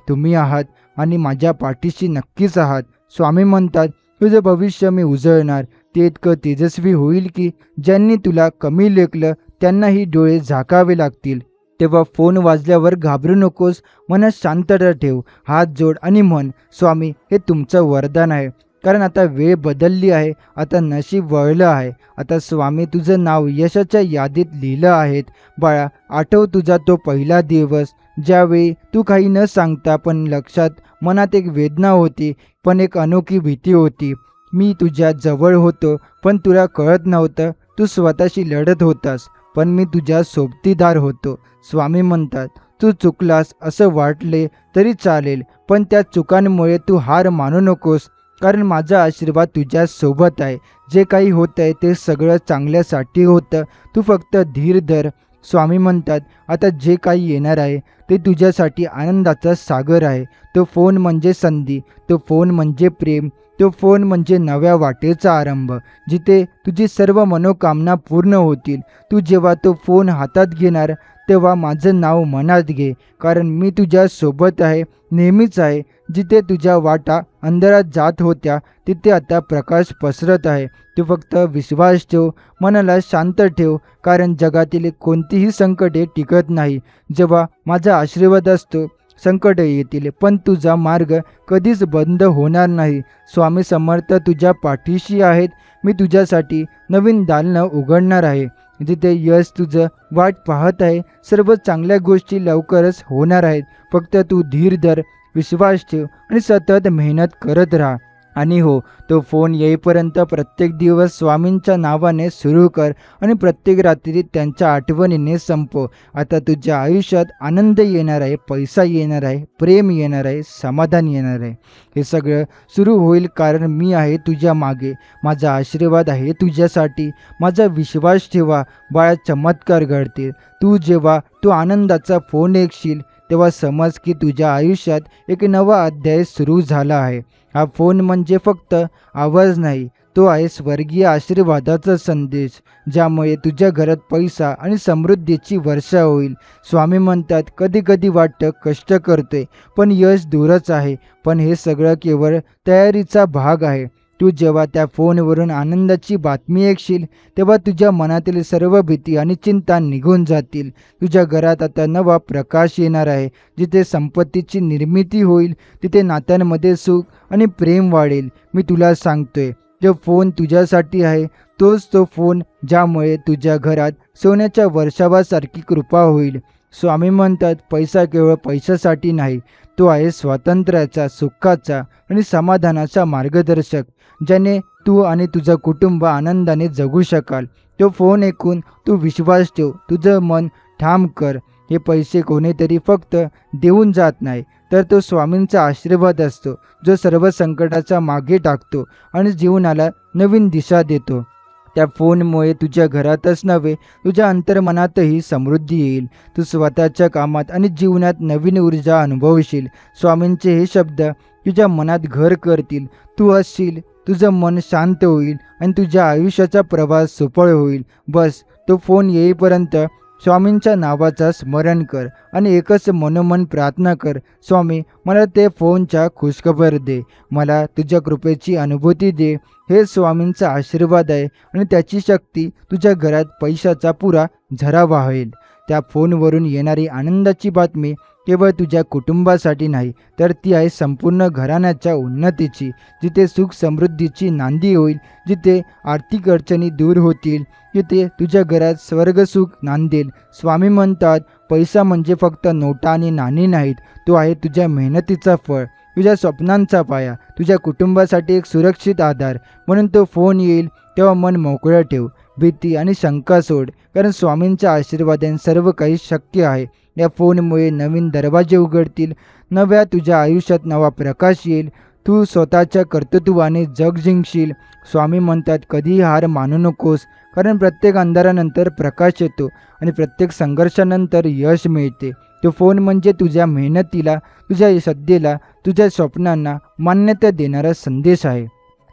[SPEAKER 1] तुम्ही आहात आणि माझ्या पाठीशी नक्कीच आहात. स्वामी म्हणतात, तुझं भविष्य मी उजळणार. ते इतकं तेजस्वी होईल की ज्यांनी तुला कमी लेखलं त्यांनाही डोळे झाकावे लागतील. तेव्हा फोन वाजल्यावर घाबरू नकोस, मनात शांतता ठेव, हात जोड आणि म्हण, स्वामी, हे तुमचं वरदान आहे. कारण आता वेळ बदलली आहे, आता नशीब वळलं आहे. आता स्वामी तुझं नाव यशाच्या यादीत लिहिलं आहे. बाळा, आठव तुझा तो पहिला दिवस, ज्यावेळी तू काही न सांगता पण लक्षात, मनात एक वेदना होती, पण एक अनोखी भीती होती. मी तुझ्या जवळ होतो पण तुला कळत नव्हतं. तू स्वतःशी लढत होतास, पण मी तुझ्या सोबतीदार होतो. स्वामी म्हणतात, तू चुकलास असं वाटले तरी चालेल, पण त्या चुकांमुळे तू हार मानू नकोस, कारण माझा आशीर्वाद तुझ्या सोबत आहे. जे काही होतंय ते सगळं चांगल्यासाठी होतं, तू फक्त धीर धर. स्वामी म्हणतात, आता जे काही येणार आहे ते तुझ्यासाठी आनंदाचा सागर आहे. तो फोन म्हणजे संधी, तो फोन म्हणजे प्रेम, तो फोन म्हणजे नव्या वाटेचा आरंभ, जिथे तुझी सर्व मनोकामना पूर्ण होतील. तू जेव्हा तो फोन हातात घेणार तेव्हा माझं नाव मनात घे, कारण मी तुझ्या सोबत आहे, नेहमीच आहे. जिथे तुझ्या वाटा अंधारात जात होत्या तिथे आता प्रकाश पसरत आहे. तू फक्त विश्वास ठेव, मनाला शांत ठेव, कारण जगातील कोणतीही संकटे टिकत नाही. जेव्हा माझा आशीर्वाद असतो संकट येतील, पण तुझा मार्ग कधीच बंद होणार नाही. स्वामी समर्थ तुझ्या पाठीशी आहेत. मी तुझ्यासाठी नवीन दालनं उघडणार आहे, जिथे यश तुझं वाट पाहत आहे. सर्व चांगल्या गोष्टी लवकरच होणार आहेत. फक्त तू धीर धर, विश्वास ठेव आणि सतत मेहनत करत राहा. आणि हो, तो फोन येईपर्यंत प्रत्येक दिवस स्वामींच्या नावाने सुरू कर आणि प्रत्येक रात्री त्यांच्या आठवणीने संपव. आता तुझ्या आयुष्यात आनंद येणार आहे, पैसा येणार आहे, प्रेम येणार आहे, समाधान येणार आहे. हे सगळं सुरू होईल कारण मी आहे तुझ्या मागे. माझा आशीर्वाद आहे तुझ्यासाठी. माझा विश्वास ठेवा, बाळा, चमत्कार घडतील. जेव्हा तू आनंदाचा फोन ऐकशील तेव्हा समज की तुझ्या आयुष्यात एक नवा अध्याय सुरू झाला आहे. हा फोन म्हणजे फक्त आवाज नाही, तो आहे स्वर्गीय आशीर्वादाचा संदेश, ज्यामुळे तुझ्या घरात पैसा आणि समृद्धीची वर्षा होईल. स्वामी म्हणतात, कधी कधी वाटतं कष्ट करतोय पण यश दूरच आहे, पण हे सगळं केवळ तयारीचा भाग आहे. तू जेव्हा त्या फोनवरून आनंदाची बातमी ऐकशील तेव्हा तुझ्या मनातील सर्व भीती आणि चिंता निघून जातील. तुझ्या घरात आता नवा प्रकाश येणार आहे. जिथे संपत्तीची निर्मिती होईल तिथे नात्यांमध्ये सुख आणि प्रेम वाढेल. मी तुला सांगतोय, जो फोन तुझ्यासाठी आहे तोच तो फोन ज्यामुळे तुझ्या घरात सोन्याच्या वर्षावासारखी कृपा होईल. स्वामी म्हणतात, पैसा केवळ पैशासाठी नाही, तो आहे स्वातंत्र्याचा, सुखाचा आणि समाधानाचा मार्गदर्शक, ज्याने तू आणि तुझं कुटुंब आनंदाने जगू शकाल. तो फोन ऐकून तू विश्वास ठेव, तुझं मन ठाम कर. हे पैसे कोणीतरी फक्त देऊन जात नाही, तर तो स्वामींचा आशीर्वाद असतो, जो सर्व संकटाचा मागे टाकतो आणि जीवनाला नवीन दिशा देतो. त्या फोनमुळे तुझ्या घरातच नव्हे, तुझ्या अंतर्मनातही समृद्धी येईल. तू स्वतःच्या कामात आणि जीवनात नवीन ऊर्जा अनुभवशील. स्वामींचे हे शब्द तुझ्या मनात घर करतील. तू हसशील, तुझं मन शांत होईल आणि तुझ्या आयुष्याचा प्रवास सुफळ होईल. बस तो फोन येईपर्यंत स्वामींच्या नावाचा स्मरण कर आणि एकच मनोमन प्रार्थना कर, स्वामी मला ते फोनच्या खुशखबर दे, मला तुझ्या कृपेची अनुभूती दे. हे स्वामींचा आशीर्वाद आहे आणि त्याची शक्ती तुझ्या घरात पैशाचा पुरा झरा वाहेल. त्या फोनवरून येणारी आनंदाची बातमी केवळ तुझ्या कुटुंबासाठी नाही, तर ती आहे संपूर्ण घराण्याच्या उन्नतीची. जिथे सुख समृद्धीची नांदी होईल, जिथे आर्थिक अडचणी दूर होतील, तिथे तुझ्या घरात स्वर्गसुख नांदेल. स्वामी म्हणतात, पैसा म्हणजे फक्त नोटा आणि नाणी नाहीत, तो आहे तुझ्या मेहनतीचा फळ, तुझ्या स्वप्नांचा पाया, तुझ्या कुटुंबासाठी एक सुरक्षित आधार. म्हणून तो फोन येईल तेव्हा मन मोकळं ठेव, भीती आणि शंका सोड, कारण स्वामींच्या आशीर्वादाने सर्व काही शक्य आहे. या फोनमुळे नवीन दरवाजे उघडतील, नव्या तुझ्या आयुष्यात नवा प्रकाश येईल. तू स्वतःच्या कर्तृत्वाने जग जिंकशील. स्वामी म्हणतात, कधीही हार मानू नकोस, कारण प्रत्येक अंधारानंतर प्रकाश येतो आणि प्रत्येक संघर्षानंतर यश मिळते. तो फोन म्हणजे तुझ्या मेहनतीला, तुझ्या श्रद्धेला, तुझ्या स्वप्नांना मान्यता देणारा संदेश आहे.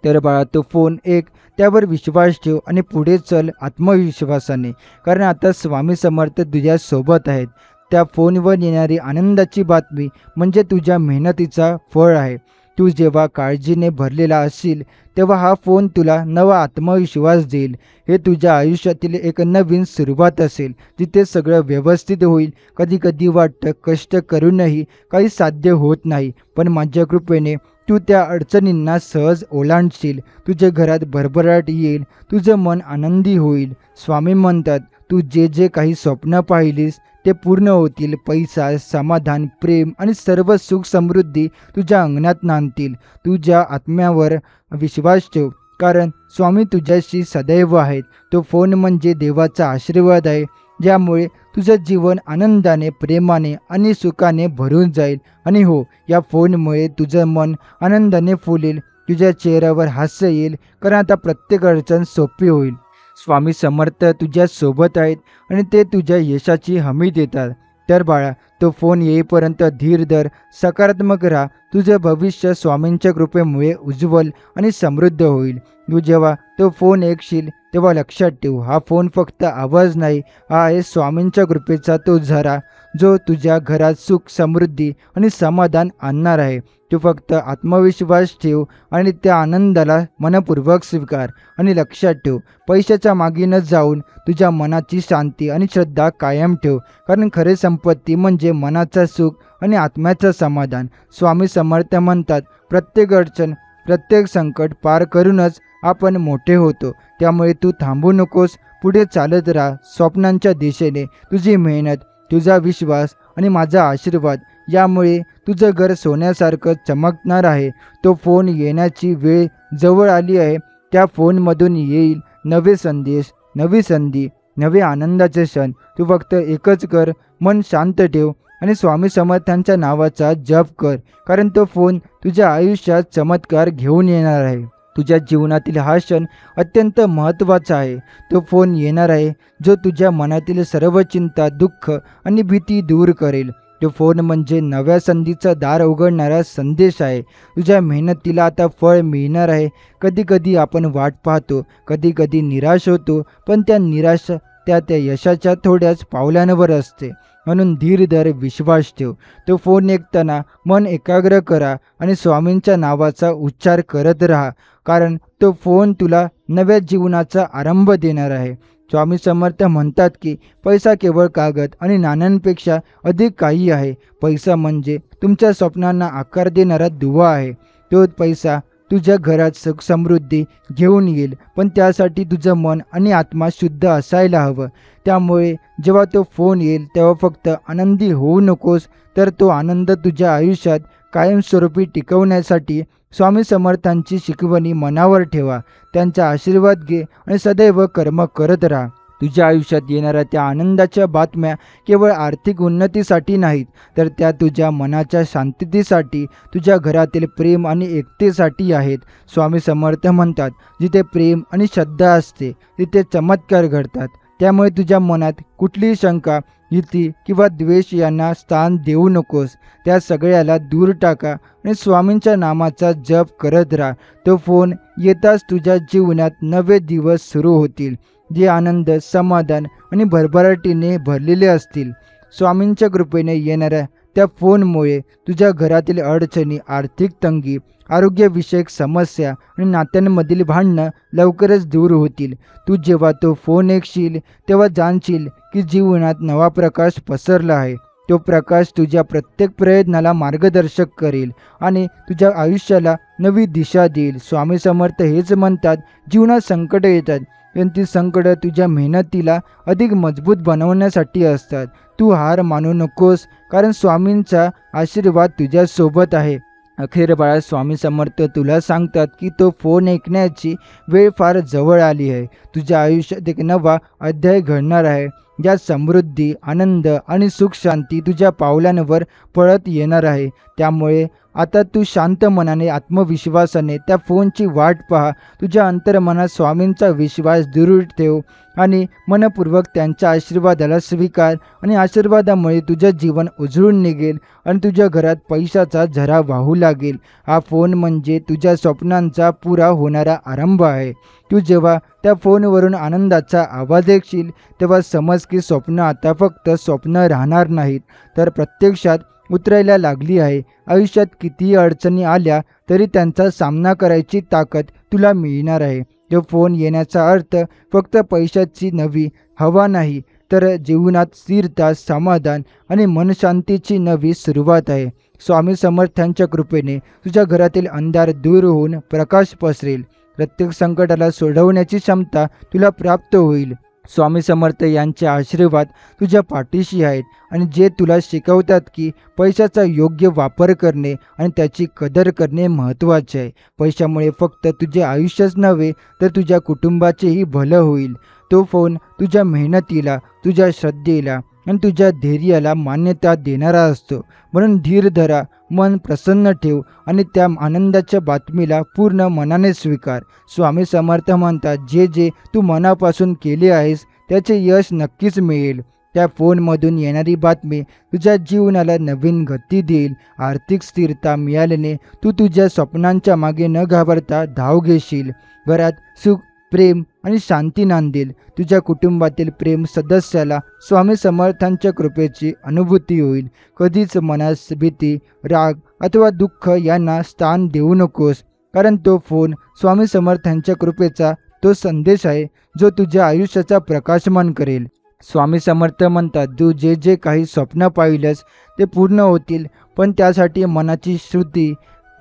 [SPEAKER 1] तर बाळा, तो फोन एक, त्यावर विश्वास ठेव आणि पुढे चल आत्मविश्वासाने, कारण आता स्वामी समर्थ तुझ्या सोबत आहेत. त्या फोनवर येणारी आनंदाची बातमी म्हणजे तुझ्या मेहनतीचा फळ आहे. तू जेव्हा काळजीने भरलेला असशील तेव्हा हा फोन तुला नवा आत्मविश्वास देईल. हे तुझ्या आयुष्यातील एक नवीन सुरुवात असेल, जिथे सगळं व्यवस्थित होईल. कधी कधी वाटतं कष्ट करूनही काही साध्य होत नाही, पण माझ्या कृपेने तू त्या अडचणींना सहज ओलांडशील. तुझ्या घरात भरभराट येईल, तुझं मन आनंदी होईल. स्वामी म्हणतात, तू जे जे काही स्वप्न पाहिलीस ते पूर्ण होतील. पैसा, समाधान, प्रेम आणि सर्व सुख समृद्धी तुझ्या अंगणात नांदतील. तुझ्या आत्म्यावर विश्वास ठेव, कारण स्वामी तुझ्याशी सदैव आहेत. तो फोन म्हणजे देवाचा आशीर्वाद आहे, ज्यामुळे तुझं जीवन आनंदाने, प्रेमाने आणि सुखाने भरून जाईल. आणि हो, या फोनमुळे तुझं मन आनंदाने फुलेल, तुझ्या चेहऱ्यावर हास्य येईल, कारण आता प्रत्येक अडचण सोपी होईल. स्वामी समर्थ तुझ्या सोबत आहेत आणि ते तुझ्या यशाची हमी देतात. तर बाळा, तो फोन येईपर्यंत धीर धर, सकारात्मक राहा. तुझं भविष्य स्वामींच्या कृपेमुळे उज्ज्वल आणि समृद्ध होईल. तू जेव्हा तो फोन ऐकशील तेव्हा लक्षात ठेव, हा फोन फक्त आवाज नाही, हा आहे स्वामींच्या कृपेचा तो झरा, जो तुझ्या घरात सुख, समृद्धी आणि समाधान आणणार आहे. तू फक्त आत्मविश्वास ठेव आणि त्या आनंदाला मनपूर्वक स्वीकार. आणि लक्षात ठेव, पैशाच्या मागे न जाऊन तुझ्या मनाची शांती आणि श्रद्धा कायम ठेव, कारण खरे संपत्ती म्हणजे मनाचा सुख आणि आत्म्याचं समाधान. स्वामी समर्थ म्हणतात, प्रत्येक अडचण, प्रत्येक संकट पार करूनच आपण मोठे होतो. त्यामुळे तू थांबू नकोस, पुढे चालत राहा स्वप्नांच्या दिशेने. तुझी मेहनत, तुझा विश्वास आणि माझा आशीर्वाद यामुळे तुझं घर सोन्यासारखं चमकणार आहे. तो फोन येण्याची वेळ जवळ आली आहे. त्या फोनमधून येईल नवे संदेश, नवी संधी, नवे आनंदाचे क्षण. तू फक्त एकच कर, मन शांत ठेव आणि स्वामी समर्थांच्या नावाचा जप कर, कारण तो फोन तुझ्या आयुष्यात चमत्कार घेऊन येणार आहे. तुझ्या जीवनातील हा क्षण अत्यंत महत्त्वाचा आहे. तो फोन येणार आहे जो तुझ्या मनातील सर्व चिंता, दुःख आणि भीती दूर करेल. तो फोन म्हणजे नव्या संधीचं दार उघडणारा संदेश आहे. तुझ्या मेहनतीला आता फळ मिळणार आहे. कधी कधी आपण वाट पाहतो, कधी कधी निराश होतो, पण त्या निराशा त्या यशाच्या थोड्याच पावलांवर असते. म्हणून धीर धर, विश्वास ठेव. तो फोन ऐकताना मन एकाग्र करा आणि स्वामींच्या नावाचा उच्चार करत राहा, कारण तो फोन तुला नव्या जीवनाचा आरंभ देणार आहे. स्वामी समर्थ म्हणतात की पैसा केवळ कागद आणि नाण्यांपेक्षा अधिक काही आहे. पैसा म्हणजे तुमच्या स्वप्नांना आकार देणारा दुवा आहे. तो पैसा तुझ्या घरात सुख समृद्धी घेऊन येईल, पण त्यासाठी तुझं मन आणि आत्मा शुद्ध असायला हवं. त्यामुळे जेव्हा तो फोन येईल तेव्हा फक्त आनंदी होऊ नकोस, तर तो आनंद तुझ्या आयुष्यात कायमस्वरूपी टिकवण्यासाठी स्वामी समर्थांची शिकवणी मनावर ठेवा. त्यांचा आशीर्वाद घे आणि सदैव कर्म करत राहा. तुझ्या आयुष्यात येणाऱ्या त्या आनंदाच्या बातम्या केवळ आर्थिक उन्नतीसाठी नाहीत, तर त्या तुझ्या मनाच्या शांततेसाठी, तुझ्या घरातील प्रेम आणि एकतेसाठी आहेत. स्वामी समर्थ म्हणतात, जिथे प्रेम आणि श्रद्धा असते तिथे चमत्कार घडतात. त्यामुळे तुझ्या मनात कुठलीही शंका, भीती किंवा द्वेष यांना स्थान देऊ नकोस. त्या सगळ्याला दूर टाका आणि स्वामींच्या नामाचा जप करत राहा. तो फोन येताच तुझ्या जीवनात नवे दिवस सुरू होतील, जे आनंद, समाधान आणि भरभराटीने भरलेले असतील. स्वामींच्या कृपेने येणाऱ्या त्या फोनमुळे तुझ्या घरातील अडचणी, आर्थिक तंगी, आरोग्यविषयक समस्या आणि नात्यांमधील भांडणं लवकरच दूर होतील. तू जेव्हा तो फोन ऐकशील तेव्हा जाणशील की जीवनात नवा प्रकाश पसरला आहे. तो प्रकाश तुझ्या प्रत्येक प्रयत्नाला मार्गदर्शक करेल आणि तुझ्या आयुष्याला नवी दिशा देईल. स्वामी समर्थ हेच म्हणतात, जीवनात संकट येतात, पण ती संकटं तुझ्या मेहनतीला अधिक मजबूत बनवण्यासाठी असतात. तू हार मानू नकोस, कारण स्वामींचा आशीर्वाद तुझ्यासोबत आहे. अखेर बाळा, स्वामी समर्थ तुला सांगतात की तो फोन ऐकण्याची वेळ फार जवळ आली आहे. तुझ्या आयुष्यात एक नवा अध्याय घडणार आहे, ज्यात समृद्धी, आनंद आणि सुख शांती तुझ्या पावलांवर पळत येणार आहे. त्यामुळे आता तू शांत मनाने, आत्मविश्वासाने त्या फोनची वाट पहा. तुझ्या अंतर्मनात स्वामींचा विश्वास दृढ ठेव आणि मनपूर्वक त्यांच्या आशीर्वादाला स्वीकार, आणि आशीर्वादामुळे तुझं जीवन उजळून निघेल आणि तुझ्या घरात पैशाचा झरा वाहू लागेल. हा फोन म्हणजे तुझ्या स्वप्नांचा पुरा होणारा आरंभ आहे. तू जेव्हा त्या फोनवरून आनंदाचा आवाज ऐकशील तेव्हा समज की स्वप्न आता फक्त स्वप्न राहणार नाहीत, तर प्रत्यक्षात उतरायला लागली आहे. आयुष्यात कितीही अडचणी आल्या तरी त्यांचा सामना करायची ताकद तुला मिळणार आहे. तो फोन येण्याचा अर्थ फक्त पैशाची नवी हवा नाही, तर जीवनात स्थिरता, समाधान आणि मनशांतीची नवी सुरुवात आहे. स्वामी समर्थांच्या कृपेने तुझ्या घरातील अंधार दूर होऊन प्रकाश पसरेल. प्रत्येक संकटाला सोडवण्याची क्षमता तुला प्राप्त होईल. स्वामी समर्थ यांचे आशीर्वाद तुझ्या पाठीशी आहेत आणि जे तुला शिकवतात की पैशाचा योग्य वापर करणे आणि त्याची कदर करणे महत्त्वाचे आहे. पैशामुळे फक्त तुझे आयुष्यच नव्हे, तर तुझ्या कुटुंबाचेही भलं होईल. तो फोन तुझ्या मेहनतीला, तुझ्या श्रद्धेला आणि तुझ्या धैर्याला मान्यता देणारा असतो. म्हणून धीर धरा, मन प्रसन्न ठेव आणि त्या आनंदाच्या बातमीला पूर्ण मनाने स्वीकार. स्वामी समर्थ म्हणतात, जे जे तू मनापासून केले आहेस त्याचे यश नक्कीच मिळेल. त्या फोनमधून येणारी बातमी तुझ्या जीवनाला नवीन गती देईल. आर्थिक स्थिरता मिळाल्याने तू तुझ्या स्वप्नांच्या मागे न घाबरता धाव घेशील. घरात सुख, प्रेम आणि शांती नांदेल. तुझ्या कुटुंबातील प्रेम सदस्याला स्वामी समर्थांच्या कृपेची अनुभूती होईल. कधीच मनास भीती, राग अथवा दुःख यांना स्थान देऊ नकोस, कारण तो फोन स्वामी समर्थांच्या कृपेचा तो संदेश आहे, जो तुझ्या आयुष्याचा प्रकाशमान करेल. स्वामी समर्थ म्हणतात, तू जे जे काही स्वप्न पाहिलंस ते पूर्ण होतील, पण त्यासाठी मनाची श्रुती,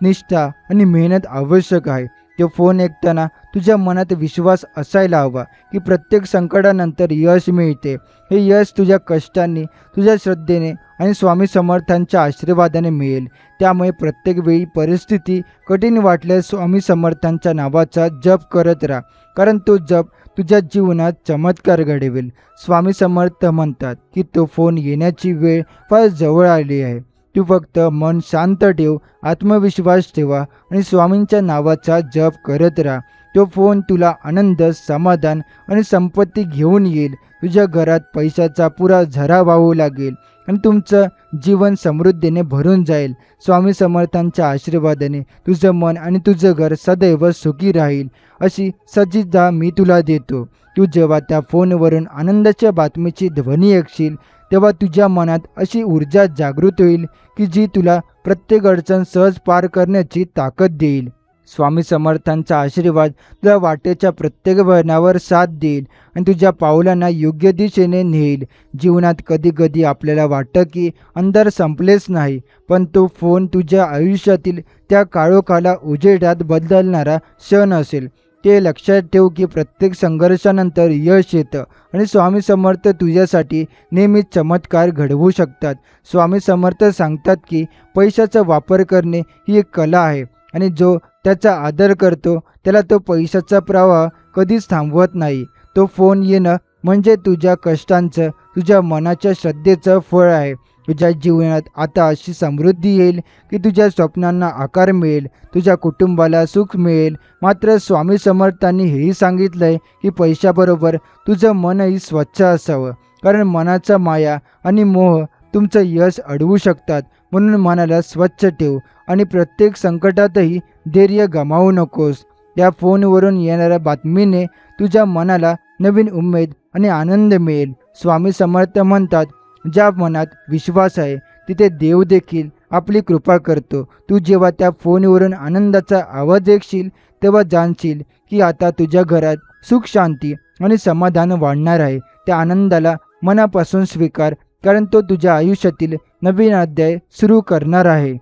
[SPEAKER 1] निष्ठा आणि मेहनत आवश्यक आहे. तो फोन ऐकताना तुझ्या मनात विश्वास असायला हवा की प्रत्येक संकटानंतर यश मिळते. हे यश तुझ्या कष्टांनी, तुझ्या श्रद्धेने आणि स्वामी समर्थांच्या आशीर्वादाने मिळेल. त्यामुळे प्रत्येक वेळी परिस्थिती कठीण वाटल्यास स्वामी समर्थांच्या नावाचा जप करत राहा, कारण तो जप तुझ्या जीवनात चमत्कार घडवेल. स्वामी समर्थ म्हणतात की तो फोन येण्याची वेळ फार जवळ आली आहे. तू फक्त मन शांत ठेव, आत्मविश्वास ठेवा आणि स्वामींच्या नावाचा जप करत राहा. तो फोन तुला आनंद, समाधान आणि संपत्ती घेऊन येईल. तुझ्या घरात पैशाचा पुरा झरा वाहू लागेल आणि तुमचं जीवन समृद्धीने भरून जाईल. स्वामी समर्थांच्या आशीर्वादाने तुझं मन आणि तुझं घर सदैव सुखी राहील, अशी सज्जता मी तुला देतो. तू जेव्हा त्या फोनवरून आनंदाच्या बातमीची ध्वनी ऐकशील तेव्हा तुझ्या मनात अशी ऊर्जा जागृत होईल की जी तुला प्रत्येक अडचण सहज पार करण्याची ताकद देईल. स्वामी समर्थांचा आशीर्वाद तुला वाटेच्या प्रत्येक वळणावर साथ देईल आणि तुझ्या पावलांना योग्य दिशेने नेईल. जीवनात कधी कधी आपल्याला वाटतं की अंधार संपलेच नाही, पण तो फोन तुझ्या आयुष्यातील त्या काळोखाला उजेडात बदलणारा क्षण असेल. ते लक्षात ठेव की प्रत्येक संघर्षानंतर यश येतं आणि स्वामी समर्थ तुझ्यासाठी नेहमीच चमत्कार घडवू शकतात. स्वामी समर्थ सांगतात की पैशाचा वापर करणे ही एक कला आहे आणि जो त्याचा आदर करतो त्याला तो पैशाचा प्रवाह कधीच थांबवत नाही. तो फोन येणं म्हणजे तुझ्या कष्टांचं, तुझ्या मनाच्या श्रद्धेचं फळ आहे. तुझ्या जीवनात आता अशी समृद्धी येईल की तुझ्या स्वप्नांना आकार मिळेल, तुझ्या कुटुंबाला सुख मिळेल. मात्र स्वामी समर्थांनी हेही सांगितलंय की पैशाबरोबर तुझं मनही स्वच्छ असावं, कारण मनाचा माया आणि मोह तुमचं यश अडवू शकतात. म्हणून मनाला स्वच्छ ठेव आणि प्रत्येक संकटातही धैर्य गमावू नकोस. त्या फोनवरून येणाऱ्या बातमीने तुझ्या मनाला नवीन उमेद आणि आनंद मिळेल. स्वामी समर्थ म्हणतात, ज्या मनात विश्वास आहे तिथे देव देखील आपली कृपा करतो. तू जेव्हा त्या फोनवरून आनंदाचा आवाज ऐकशील तेव्हा जाणशील की आता तुझ्या घरात सुख, शांती आणि समाधान वाढणार आहे. त्या आनंदाला मनापासून स्वीकार, कारण तो तुझ्या आयुष्यातील नवीन अध्याय सुरू करणार आहे.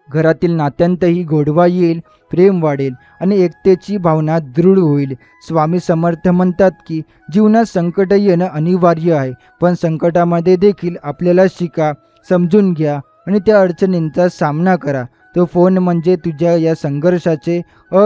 [SPEAKER 1] घरातील नात्यांतही गोडवा येईल, प्रेम वाढेल आणि एकतेची भावना दृढ होईल. स्वामी समर्थ म्हणतात की जीवनात संकट येणं अनिवार्य आहे, पण संकटामध्ये देखील आपल्याला शिका, समजून घ्या आणि त्या अडचणींचा सामना करा. तो फोन म्हणजे तुझ्या या संघर्षाचे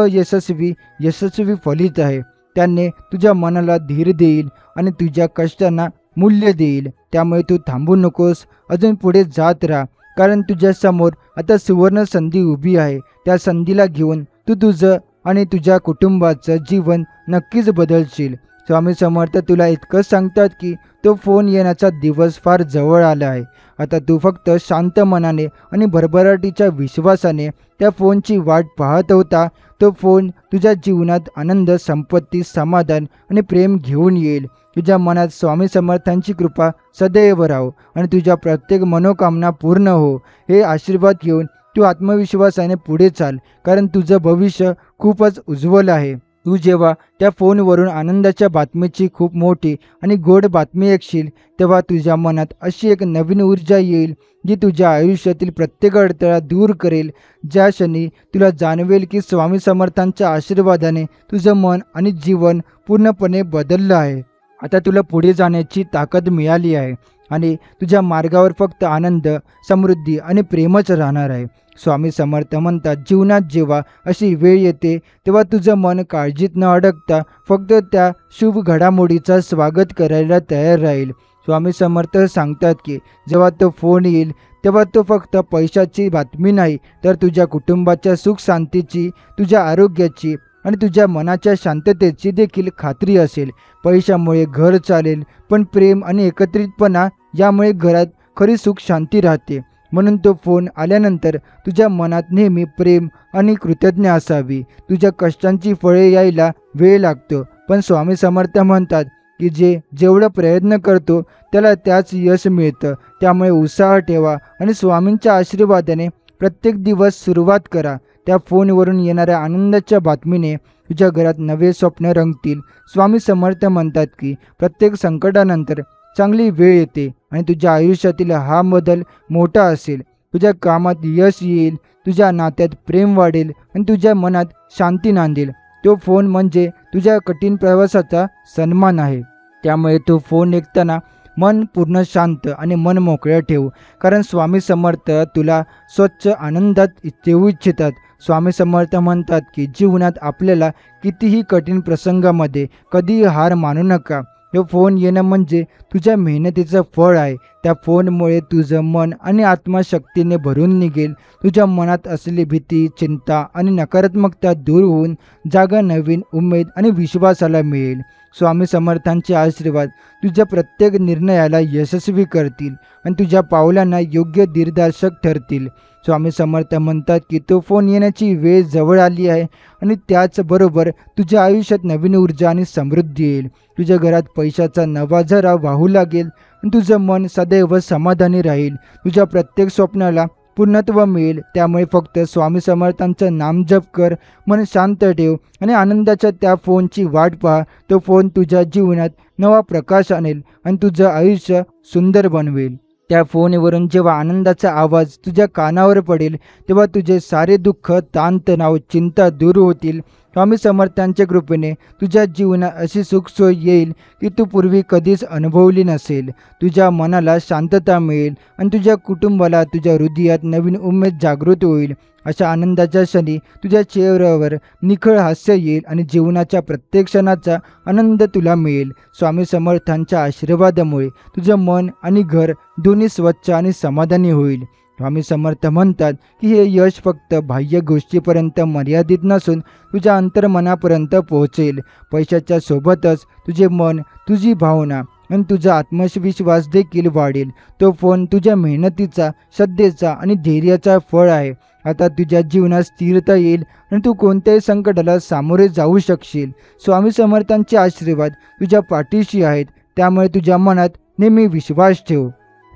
[SPEAKER 1] यशस्वी फलित आहे. त्याने तुझ्या मनाला धीर देईल आणि तुझ्या कष्टांना मूल्य देईल. त्यामुळे तू थांबू नकोस, अजून पुढे जात राहा, कारण तुझ्या समोर आता सुवर्ण संधी उभी आहे. त्या संधीला घेऊन तू तुझं आणि तुझ्या कुटुंबाचं जीवन नक्कीच बदलशील. स्वामी समर्थ तुला इतकं सांगतात की तो फोन येण्याचा दिवस फार जवळ आला आहे. आता तू फक्त शांत मनाने आणि भरभराटीच्या विश्वासाने त्या फोनची वाट पाहत होता. तो फोन तुझ्या जीवनात आनंद, संपत्ती, समाधान आणि प्रेम घेऊन येईल. तुझ्या मनात स्वामी समर्थांची कृपा सदैव राहो आणि तुझ्या प्रत्येक मनोकामना पूर्ण हो. हे आशीर्वाद घेऊन तू आत्मविश्वासाने पुढे चाल, कारण तुझं भविष्य खूपच उज्ज्वल आहे. तू जेव्हा त्या फोनवरून आनंदाच्या बातमीची खूप मोठी आणि गोड बातमी ऐकशील तेव्हा तुझ्या मनात अशी एक नवीन ऊर्जा येईल जी तुझ्या आयुष्यातील प्रत्येक अडथळा दूर करेल. ज्या क्षणी तुला जाणवेल की स्वामी समर्थांच्या आशीर्वादाने तुझं मन आणि जीवन पूर्णपणे बदललं आहे. आता तुला पुढे जाण्याची ताकद मिळाली आहे आणि तुझ्या मार्गावर फक्त आनंद, समृद्धी आणि प्रेमच राहणार आहे. स्वामी समर्थ म्हणतात, जीवनात जेव्हा अशी वेळ येते तेव्हा तुझं मन काळजीत न अडकता फक्त त्या शुभ घडामोडीचं स्वागत करायला तयार राहील. स्वामी समर्थ सांगतात की जेव्हा तो फोन येईल तेव्हा तो फक्त पैशाची बातमी नाही, तर तुझ्या कुटुंबाच्या सुख शांतीची, तुझ्या आरोग्याची आणि तुझ्या मनाच्या शांततेची देखील खात्री असेल. पैशामुळे घर चालेल, पण प्रेम आणि एकत्रितपणा यामुळे घरात खरी सुख शांती राहते. म्हणून तो फोन आल्यानंतर तुझ्या मनात नेहमी प्रेम आणि कृतज्ञ असावी. तुझ्या कष्टांची फळे यायला वेळ लागतो, पण स्वामी समर्थ म्हणतात की जेवढं प्रयत्न करतो त्याला त्याच यश मिळतं. त्यामुळे उत्साह ठेवा आणि स्वामींच्या आशीर्वादाने प्रत्येक दिवस सुरुवात करा. त्या फोनवरून येणाऱ्या आनंदाच्या बातमीने तुझ्या घरात नवे स्वप्न रंगतील. स्वामी समर्थ म्हणतात की प्रत्येक संकटानंतर चांगली वेळ येते आणि तुझ्या आयुष्यातील हा बदल मोठा असेल. तुझ्या कामात यश येईल, तुझ्या नात्यात प्रेम वाढेल आणि तुझ्या मनात शांती नांदेल. तो फोन म्हणजे तुझ्या कठीण प्रवासाचा सन्मान आहे. त्यामुळे तो फोन ऐकताना मन पूर्ण शांत आणि मन मोकळं ठेव, कारण स्वामी समर्थ तुला स्वच्छ आनंदात ठेवू इच्छितात. स्वामी समर्थ म्हणतात की जीवनात आपल्याला कितीही कठीण प्रसंगामध्ये कधीही हार मानू नका. हे फोन येणं म्हणजे तुझ्या मेहनतीचं फळ आहे. त्या फोनमुळे तुझं मन आणि आत्मा शक्तीने भरून निघेल. तुझ्या मनात असलेली भीती, चिंता आणि नकारात्मकता दूर होऊन जागा नवीन उमेद आणि विश्वासाला मिळेल. स्वामी समर्थांचे आशीर्वाद तुझ्या प्रत्येक निर्णयाला यशस्वी करतील आणि तुझ्या पावलांना योग्य दिग्दर्शक ठरतील. स्वामी समर्थ म्हणतात की तो फोन येण्याची वेळ जवळ आली आहे आणि त्याचबरोबर तुझ्या आयुष्यात नवीन ऊर्जा आणि समृद्धी येईल. तुझ्या घरात पैशाचा नवा झरा वाहू लागेल आणि तुझं मन सदैव समाधानी राहील. तुझ्या प्रत्येक स्वप्नाला पूर्णत्व मिळेल. त्यामुळे फक्त स्वामी समर्थांचं नाम जप कर, मन शांत ठेव आणि आनंदाच्या त्या फोनची वाट पहा. तो फोन तुझ्या जीवनात नवा प्रकाश आणेल आणि तुझं आयुष्य सुंदर बनवेल. त्या फोनवरून जेव्हा आनंदाचा आवाज तुझ्या कानावर पडेल तेव्हा तुझे सारे दुःख, ताणतणाव, चिंता दूर होतील. स्वामी समर्थांच्या कृपेने तुझ्या जीवनात अशी सुखसोय येईल की तू पूर्वी कधीच अनुभवली नसेल. तुझ्या मनाला शांतता मिळेल आणि तुझ्या कुटुंबाला, तुझ्या हृदयात नवीन उमेद जागृत होईल. अशा आनंदाच्या क्षणी तुझ्या चेहऱ्यावर निखळ हास्य येईल आणि जीवनाच्या प्रत्येक क्षणाचा आनंद तुला मिळेल. स्वामी समर्थांच्या आशीर्वादामुळे तुझं मन आणि घर दोन्ही स्वच्छ आणि समाधानी होईल. स्वामी समर्थ म्हणतात की हे यश फक्त बाह्य गोष्टीपर्यंत मर्यादित नसून तुझ्या अंतर्मनापर्यंत पोहोचेल. पैशाच्या सोबतच तुझे मन, तुझी भावना आणि तुझा आत्मविश्वास देखील वाढेल. तो फोन तुझ्या मेहनतीचा, श्रद्धेचा आणि धैर्याचा फळ आहे. आता तुझ्या जीवनात स्थिरता येईल आणि तू कोणत्याही संकटाला सामोरे जाऊ शकशील. स्वामी समर्थांचे आशीर्वाद तुझ्या पाठीशी आहेत, त्यामुळे तुझ्या मनात नेहमी विश्वास ठेव.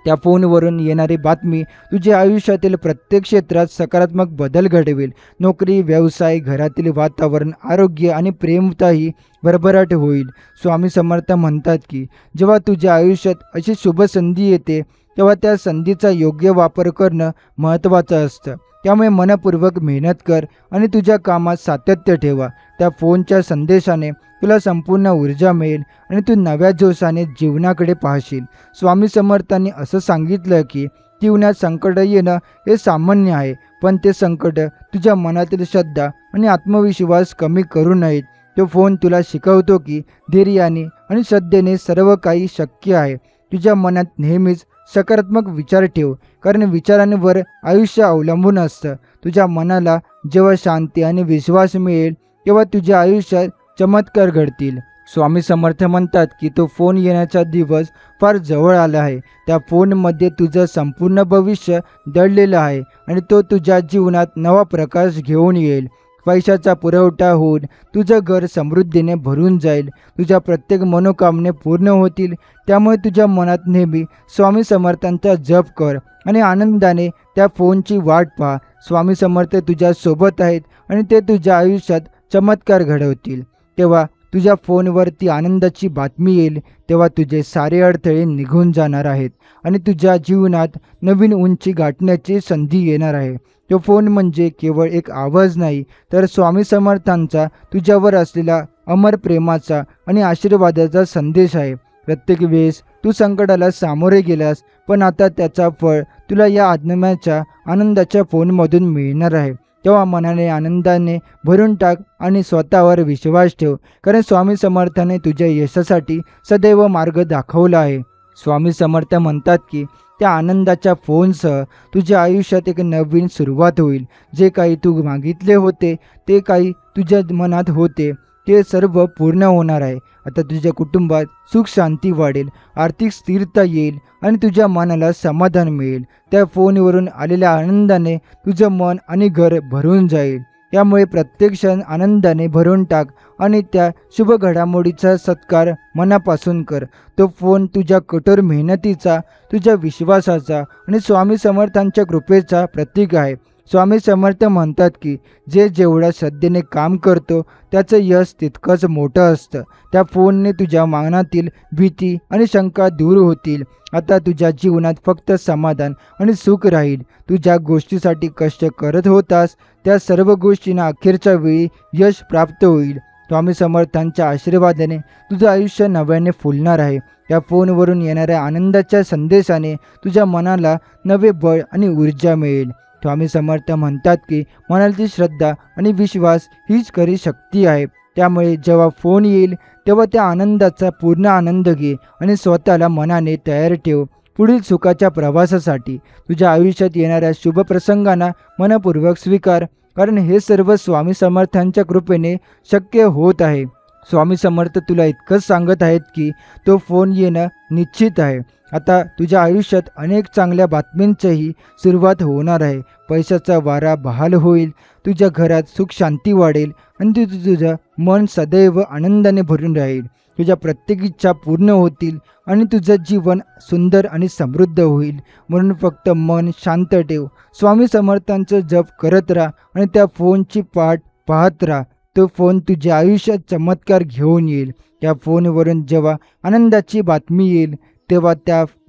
[SPEAKER 1] त्या फोनवरून येणारी बातमी तुझ्या आयुष्यातील प्रत्येक क्षेत्रात सकारात्मक बदल घडवेल. नोकरी, व्यवसाय, घरातील वातावरण, आरोग्य आणि प्रेमताही भरभराट होईल. स्वामी समर्थ म्हणतात की जेव्हा तुझ्या आयुष्यात अशी शुभ संधी येते तेव्हा त्या संधीचा योग्य वापर करणं महत्त्वाचं असतं. त्यामुळे मनपूर्वक मेहनत कर आणि तुझ्या कामात सातत्य ठेवा. त्या फोनच्या संदेशाने तुला संपूर्ण ऊर्जा मिळेल आणि तू नव्या जोशाने जीवनाकडे पाहशील. स्वामी समर्थांनी असं सांगितलं की जीवनात संकट येणं हे सामान्य आहे, पण ते संकट तुझ्या मनातील श्रद्धा आणि आत्मविश्वास कमी करू नयेत. तो फोन तुला शिकवतो की धैर्याने आणि श्रद्धेने सर्व काही शक्य आहे. तुझ्या मनात नेहमीच सकारात्मक विचार ठेव, कारण विचारांवर आयुष्य अवलंबून असतं. तुझ्या मनाला जेव्हा शांती आणि विश्वास मिळेल तेव्हा तुझ्या आयुष्यात चमत्कार घडतील. स्वामी समर्थ म्हणतात की तो फोन येण्याचा दिवस फार जवळ आला आहे. त्या फोनमध्ये तुझं संपूर्ण भविष्य दडलेलं आहे आणि तो तुझ्या जीवनात नवा प्रकाश घेऊन येईल. पैशाचा पुरवठा होऊन तुझं घर समृद्धीने भरून जाईल. तुझ्या प्रत्येक मनोकामने पूर्ण होतील. त्यामुळे तुझ्या मनात नेहमी स्वामी समर्थांचा जप कर आणि आनंदाने त्या फोनची वाट पहा. स्वामी समर्थ तुझ्या सोबत आहेत आणि ते तुझ्या आयुष्यात चमत्कार घडवतील. तेव्हा तुझ्या फोनवर ती आनंदाची बातमी येईल तेव्हा तुझे सारे अडथळे निघून जाणार आहेत आणि तुझ्या जीवनात नवीन उंची गाठण्याची संधी येणार आहे. तो फोन म्हणजे केवळ एक आवाज नाही, तर स्वामी समर्थांचा तुझ्यावर असलेला अमर प्रेमाचा आणि आशीर्वादाचा संदेश आहे. प्रत्येक वेळेस तू संकटाला सामोरे गेलास, पण आता त्याचा फळ तुला या आत्म्याच्या आनंदाच्या फोनमधून मिळणार आहे. तेव्हा मनाने आनंदाने भरून टाक आणि स्वतःवर विश्वास ठेव, कारण स्वामी समर्थाने तुझ्या यशासाठी सदैव मार्ग दाखवला आहे. स्वामी समर्थ म्हणतात की त्या आनंदाच्या फोनसह तुझ्या आयुष्यात एक नवीन सुरुवात होईल. जे काही तू मागितले होते, ते काही तुझ्या मनात होते, ते सर्व पूर्ण होणार आहे. आता तुझ्या कुटुंबात सुख शांती वाढेल, आर्थिक स्थिरता येईल आणि तुझ्या मनाला समाधान मिळेल. त्या फोनवरून आलेल्या आनंदाने तुझं मन आणि घर भरून जाईल. त्यामुळे प्रत्येक क्षण आनंदाने भरून टाक आणि त्या शुभ घडामोडीचा सत्कार मनापासून कर. तो फोन तुझ्या कठोर मेहनतीचा, तुझ्या विश्वासाचा आणि स्वामी समर्थांच्या कृपेचा प्रतीक आहे. स्वामी समर्थ म्हणतात की जे जेवढ्या श्रद्धेने काम करतो त्याचं यश तितकंच मोठं असतं. त्या फोनने तुझ्या मनातील भीती आणि शंका दूर होतील. आता तुझ्या जीवनात फक्त समाधान आणि सुख राहील. तू ज्या गोष्टीसाठी कष्ट करत होतास त्या सर्व गोष्टींना अखेरच्या वेळी यश प्राप्त होईल. स्वामी समर्थांच्या आशीर्वादाने तुझं आयुष्य नव्याने फुलणार आहे. या फोनवरून येणाऱ्या आनंदाच्या संदेशाने तुझ्या मनाला नवे बळ आणि ऊर्जा मिळेल. स्वामी समर्थ म्हणतात की मनाची श्रद्धा आणि विश्वास हीच खरी शक्ती आहे. त्यामुळे जेव्हा फोन येईल तेव्हा त्या आनंदाचा पूर्ण आनंद घे आणि स्वतःला मनाने तयार ठेव. पुढील सुखाच्या प्रवासासाठी. तुझ्या आयुष्यात येणाऱ्या शुभ प्रसंगांना मनपूर्वक स्वीकार, कारण हे सर्व स्वामी समर्थांच्या कृपेने शक्य होत आहे. स्वामी समर्थ तुला इतकंच सांगत आहेत की तो फोन येणं निश्चित आहे. आता तुझ्या आयुष्यात अनेक चांगल्या बातमींचीही सुरुवात होणार आहे. पैशाचा वारा बहाल होईल, तुझ्या घरात सुख शांती वाढेल आणि तुझं मन सदैव आनंदाने भरून राहील. तुझ्या प्रत्येक इच्छा पूर्ण होतील आणि तुझं जीवन सुंदर आणि समृद्ध होईल. म्हणून फक्त मन शांत ठेव, स्वामी समर्थांचं जप करत राहा आणि त्या फोनची वाट पाहत राहा. तो फोन तुझ्या आयुष्यात चमत्कार घेऊन येईल. त्या फोनवरून जेव्हा आनंदाची बातमी येईल तेव्हा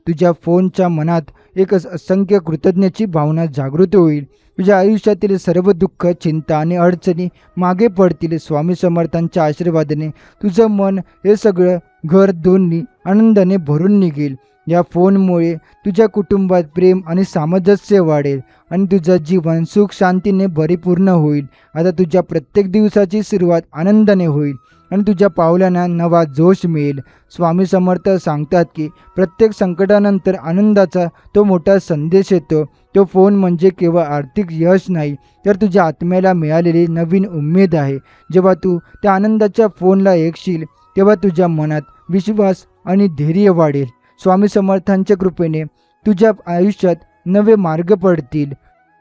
[SPEAKER 1] तुझ्या फोनच्या मनात एक असंख्य कृतज्ञतेची भावना जागृत होईल. तुझ्या आयुष्यातील सर्व दुःख, चिंता आणि अडचणी मागे पडतील. स्वामी समर्थांच्या आशीर्वादाने तुझं मन हे सगळं घर दोन्ही आनंदाने भरून निघेल. या फोनमुळे तुझ्या कुटुंबात प्रेम आणि सामंजस्य वाढेल आणि तुझं जीवन सुख शांतीने परिपूर्ण होईल. आता तुझ्या प्रत्येक दिवसाची सुरुवात आनंदाने होईल आणि तुझ्या पावलांना नवा जोश मिळेल. स्वामी समर्थ सांगतात की प्रत्येक संकटानंतर आनंदाचा तो मोठा संदेश येतो. तो फोन म्हणजे केवळ आर्थिक यश नाही, तर तुझ्या आत्म्याला मिळालेली नवीन उमेद आहे. जेव्हा तू त्या आनंदाच्या फोनला ऐकशील तेव्हा तुझ्या मनात विश्वास आणि धैर्य वाढेल. स्वामी समर्थांच्या कृपेने तुझ्या आयुष्यात नवे मार्ग पडतील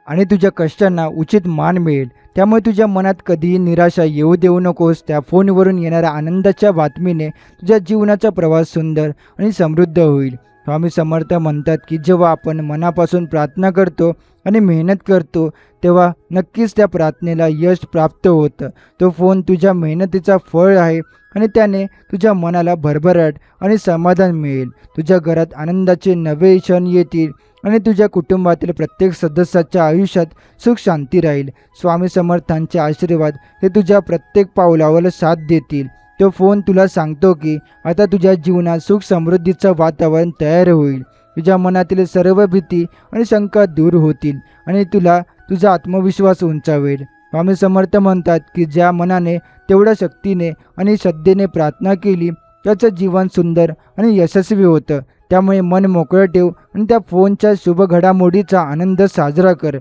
[SPEAKER 1] आणि तुझ्या कष्टांना उचित मान मिळेल. त्यामुळे तुझ्या मनात कधीही निराशा येऊ देऊ नकोस. त्या फोनवरून येणाऱ्या आनंदाच्या बातमीने तुझ्या जीवनाचा प्रवास सुंदर आणि समृद्ध होईल. स्वामी समर्थ म्हणतात की जेव्हा आपण मनापासून प्रार्थना करतो आणि मेहनत करतो तेव्हा नक्कीच त्या प्रार्थनेला यश प्राप्त होतं. तो फोन तुझ्या मेहनतीचा फळ आहे आणि त्याने तुझ्या मनाला भरभराट आणि समाधान मिळेल. तुझ्या घरात आनंदाचे नवे क्षण येतील आणि तुझ्या कुटुंबातील प्रत्येक सदस्याच्या आयुष्यात सुख शांती राहील. स्वामी समर्थांचे आशीर्वाद हे तुझ्या प्रत्येक पावलावर साथ देतील. तो फोन तुला सांगतो की आता तुझ्या जीवनात सुख समृद्धीचं वातावरण तयार होईल. तुझ्या मनातील सर्व भीती आणि शंका दूर होतील आणि तुझा आत्मविश्वास उंचावेल. स्वामी समर्थ म्हणतात की ज्या मनाने तेवढ्या शक्तीने आणि श्रद्धेने प्रार्थना केली त्याचं जीवन सुंदर आणि यशस्वी होतं. त्यामुळे मन मोकळं ठेव आणि त्या फोनच्या शुभ घडामोडीचा आनंद साजरा कर.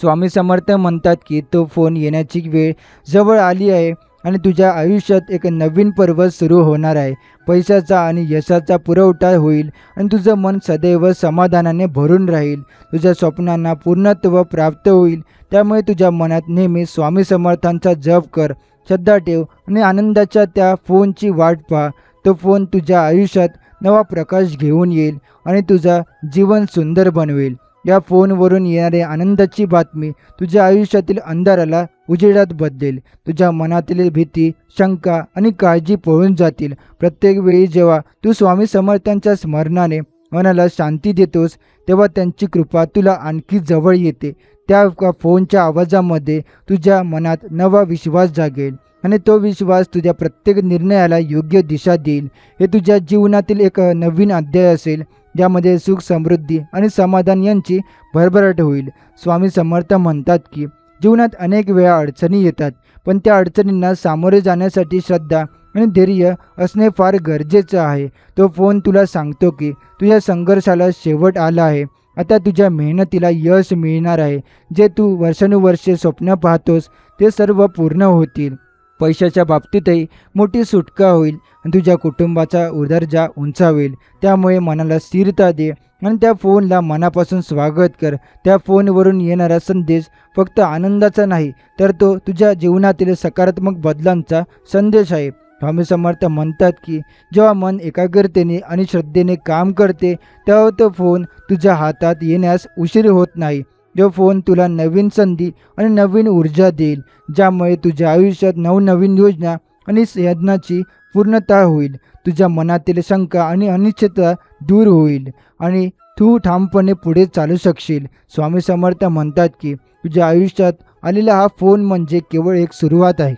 [SPEAKER 1] स्वामी समर्थ म्हणतात की तो फोन येण्याची वेळ जवळ आली आहे आणि तुझ्या आयुष्यात एक नवीन पर्व सुरू होणार आहे. पैशाचा आणि यशाचा पुरवठा होईल आणि तुझं मन सदैव समाधानाने भरून राहील. तुझ्या स्वप्नांना पूर्णत्व प्राप्त होईल. त्यामुळे तुझ्या मनात नेहमी स्वामी समर्थांचा जप कर, श्रद्धा ठेव आणि आनंदाच्या त्या फोनची वाट पहा. तो फोन तुझ्या आयुष्यात नवा प्रकाश घेऊन येईल आणि तुझा जीवन सुंदर बनवेल. या फोनवरून येणारी आनंदाची बातमी तुझ्या आयुष्यातील अंधाराला उजेडात बदलेल. तुझ्या मनातील भीती, शंका आणि काळजी पळून जातील. प्रत्येक वेळी जेव्हा तू स्वामी समर्थांच्या स्मरणाने मनाला शांती देतोस तेव्हा त्यांची कृपा तुला आणखी जवळ येते. त्या फोनच्या आवाजामध्ये तुझ्या मनात नवा विश्वास जागेल आणि तो विश्वास तुझ्या प्रत्येक निर्णयाला योग्य दिशा देईल. हे तुझ्या जीवनातील एक नवीन अध्याय असेल ज्यामध्ये सुख, समृद्धी आणि समाधान यांची भरभराट होईल. स्वामी समर्थ म्हणतात की जीवनात अनेक वेळा अडचणी येतात, पण त्या अडचणींना सामोरे जाण्यासाठी श्रद्धा आणि धैर्य असणे फार गरजेचं आहे. तो फोन तुला सांगतो की तुझ्या संघर्षाला शेवट आला आहे. आता तुझ्या मेहनतीला यश मिळणार आहे. जे तू वर्षानुवर्षे स्वप्न पाहतोस ते सर्व पूर्ण होतील. पैशाच्या बाबतीतही मोठी सुटका होईल आणि तुझ्या कुटुंबाचा उदर्जा उंचावेल. त्यामुळे मनाला स्थिरता दे आणि त्या फोनला मनापासून स्वागत कर. त्या फोनवरून येणारा संदेश फक्त आनंदाचा नाही, तर तो तुझ्या जीवनातील सकारात्मक बदलांचा संदेश आहे. स्वामी समर्थ म्हणतात की जेव्हा मन एकाग्रतेने आणि श्रद्धेने काम करते तेव्हा तो फोन तुझ्या हातात येण्यास उशीर होत नाही. जो फोन तुला नवीन संधी आणि नवीन ऊर्जा देईल, ज्यामुळे तुझ्या आयुष्यात नवनवीन योजना आणि यत्नाची पूर्णता होईल. तुझ्या मनातील शंका आणि अनिश्चितता दूर होईल आणि तू ठामपणे पुढे चालू शकशील. स्वामी समर्थ म्हणतात की तुझ्या आयुष्यात आलेला हा फोन म्हणजे केवळ एक सुरुवात आहे.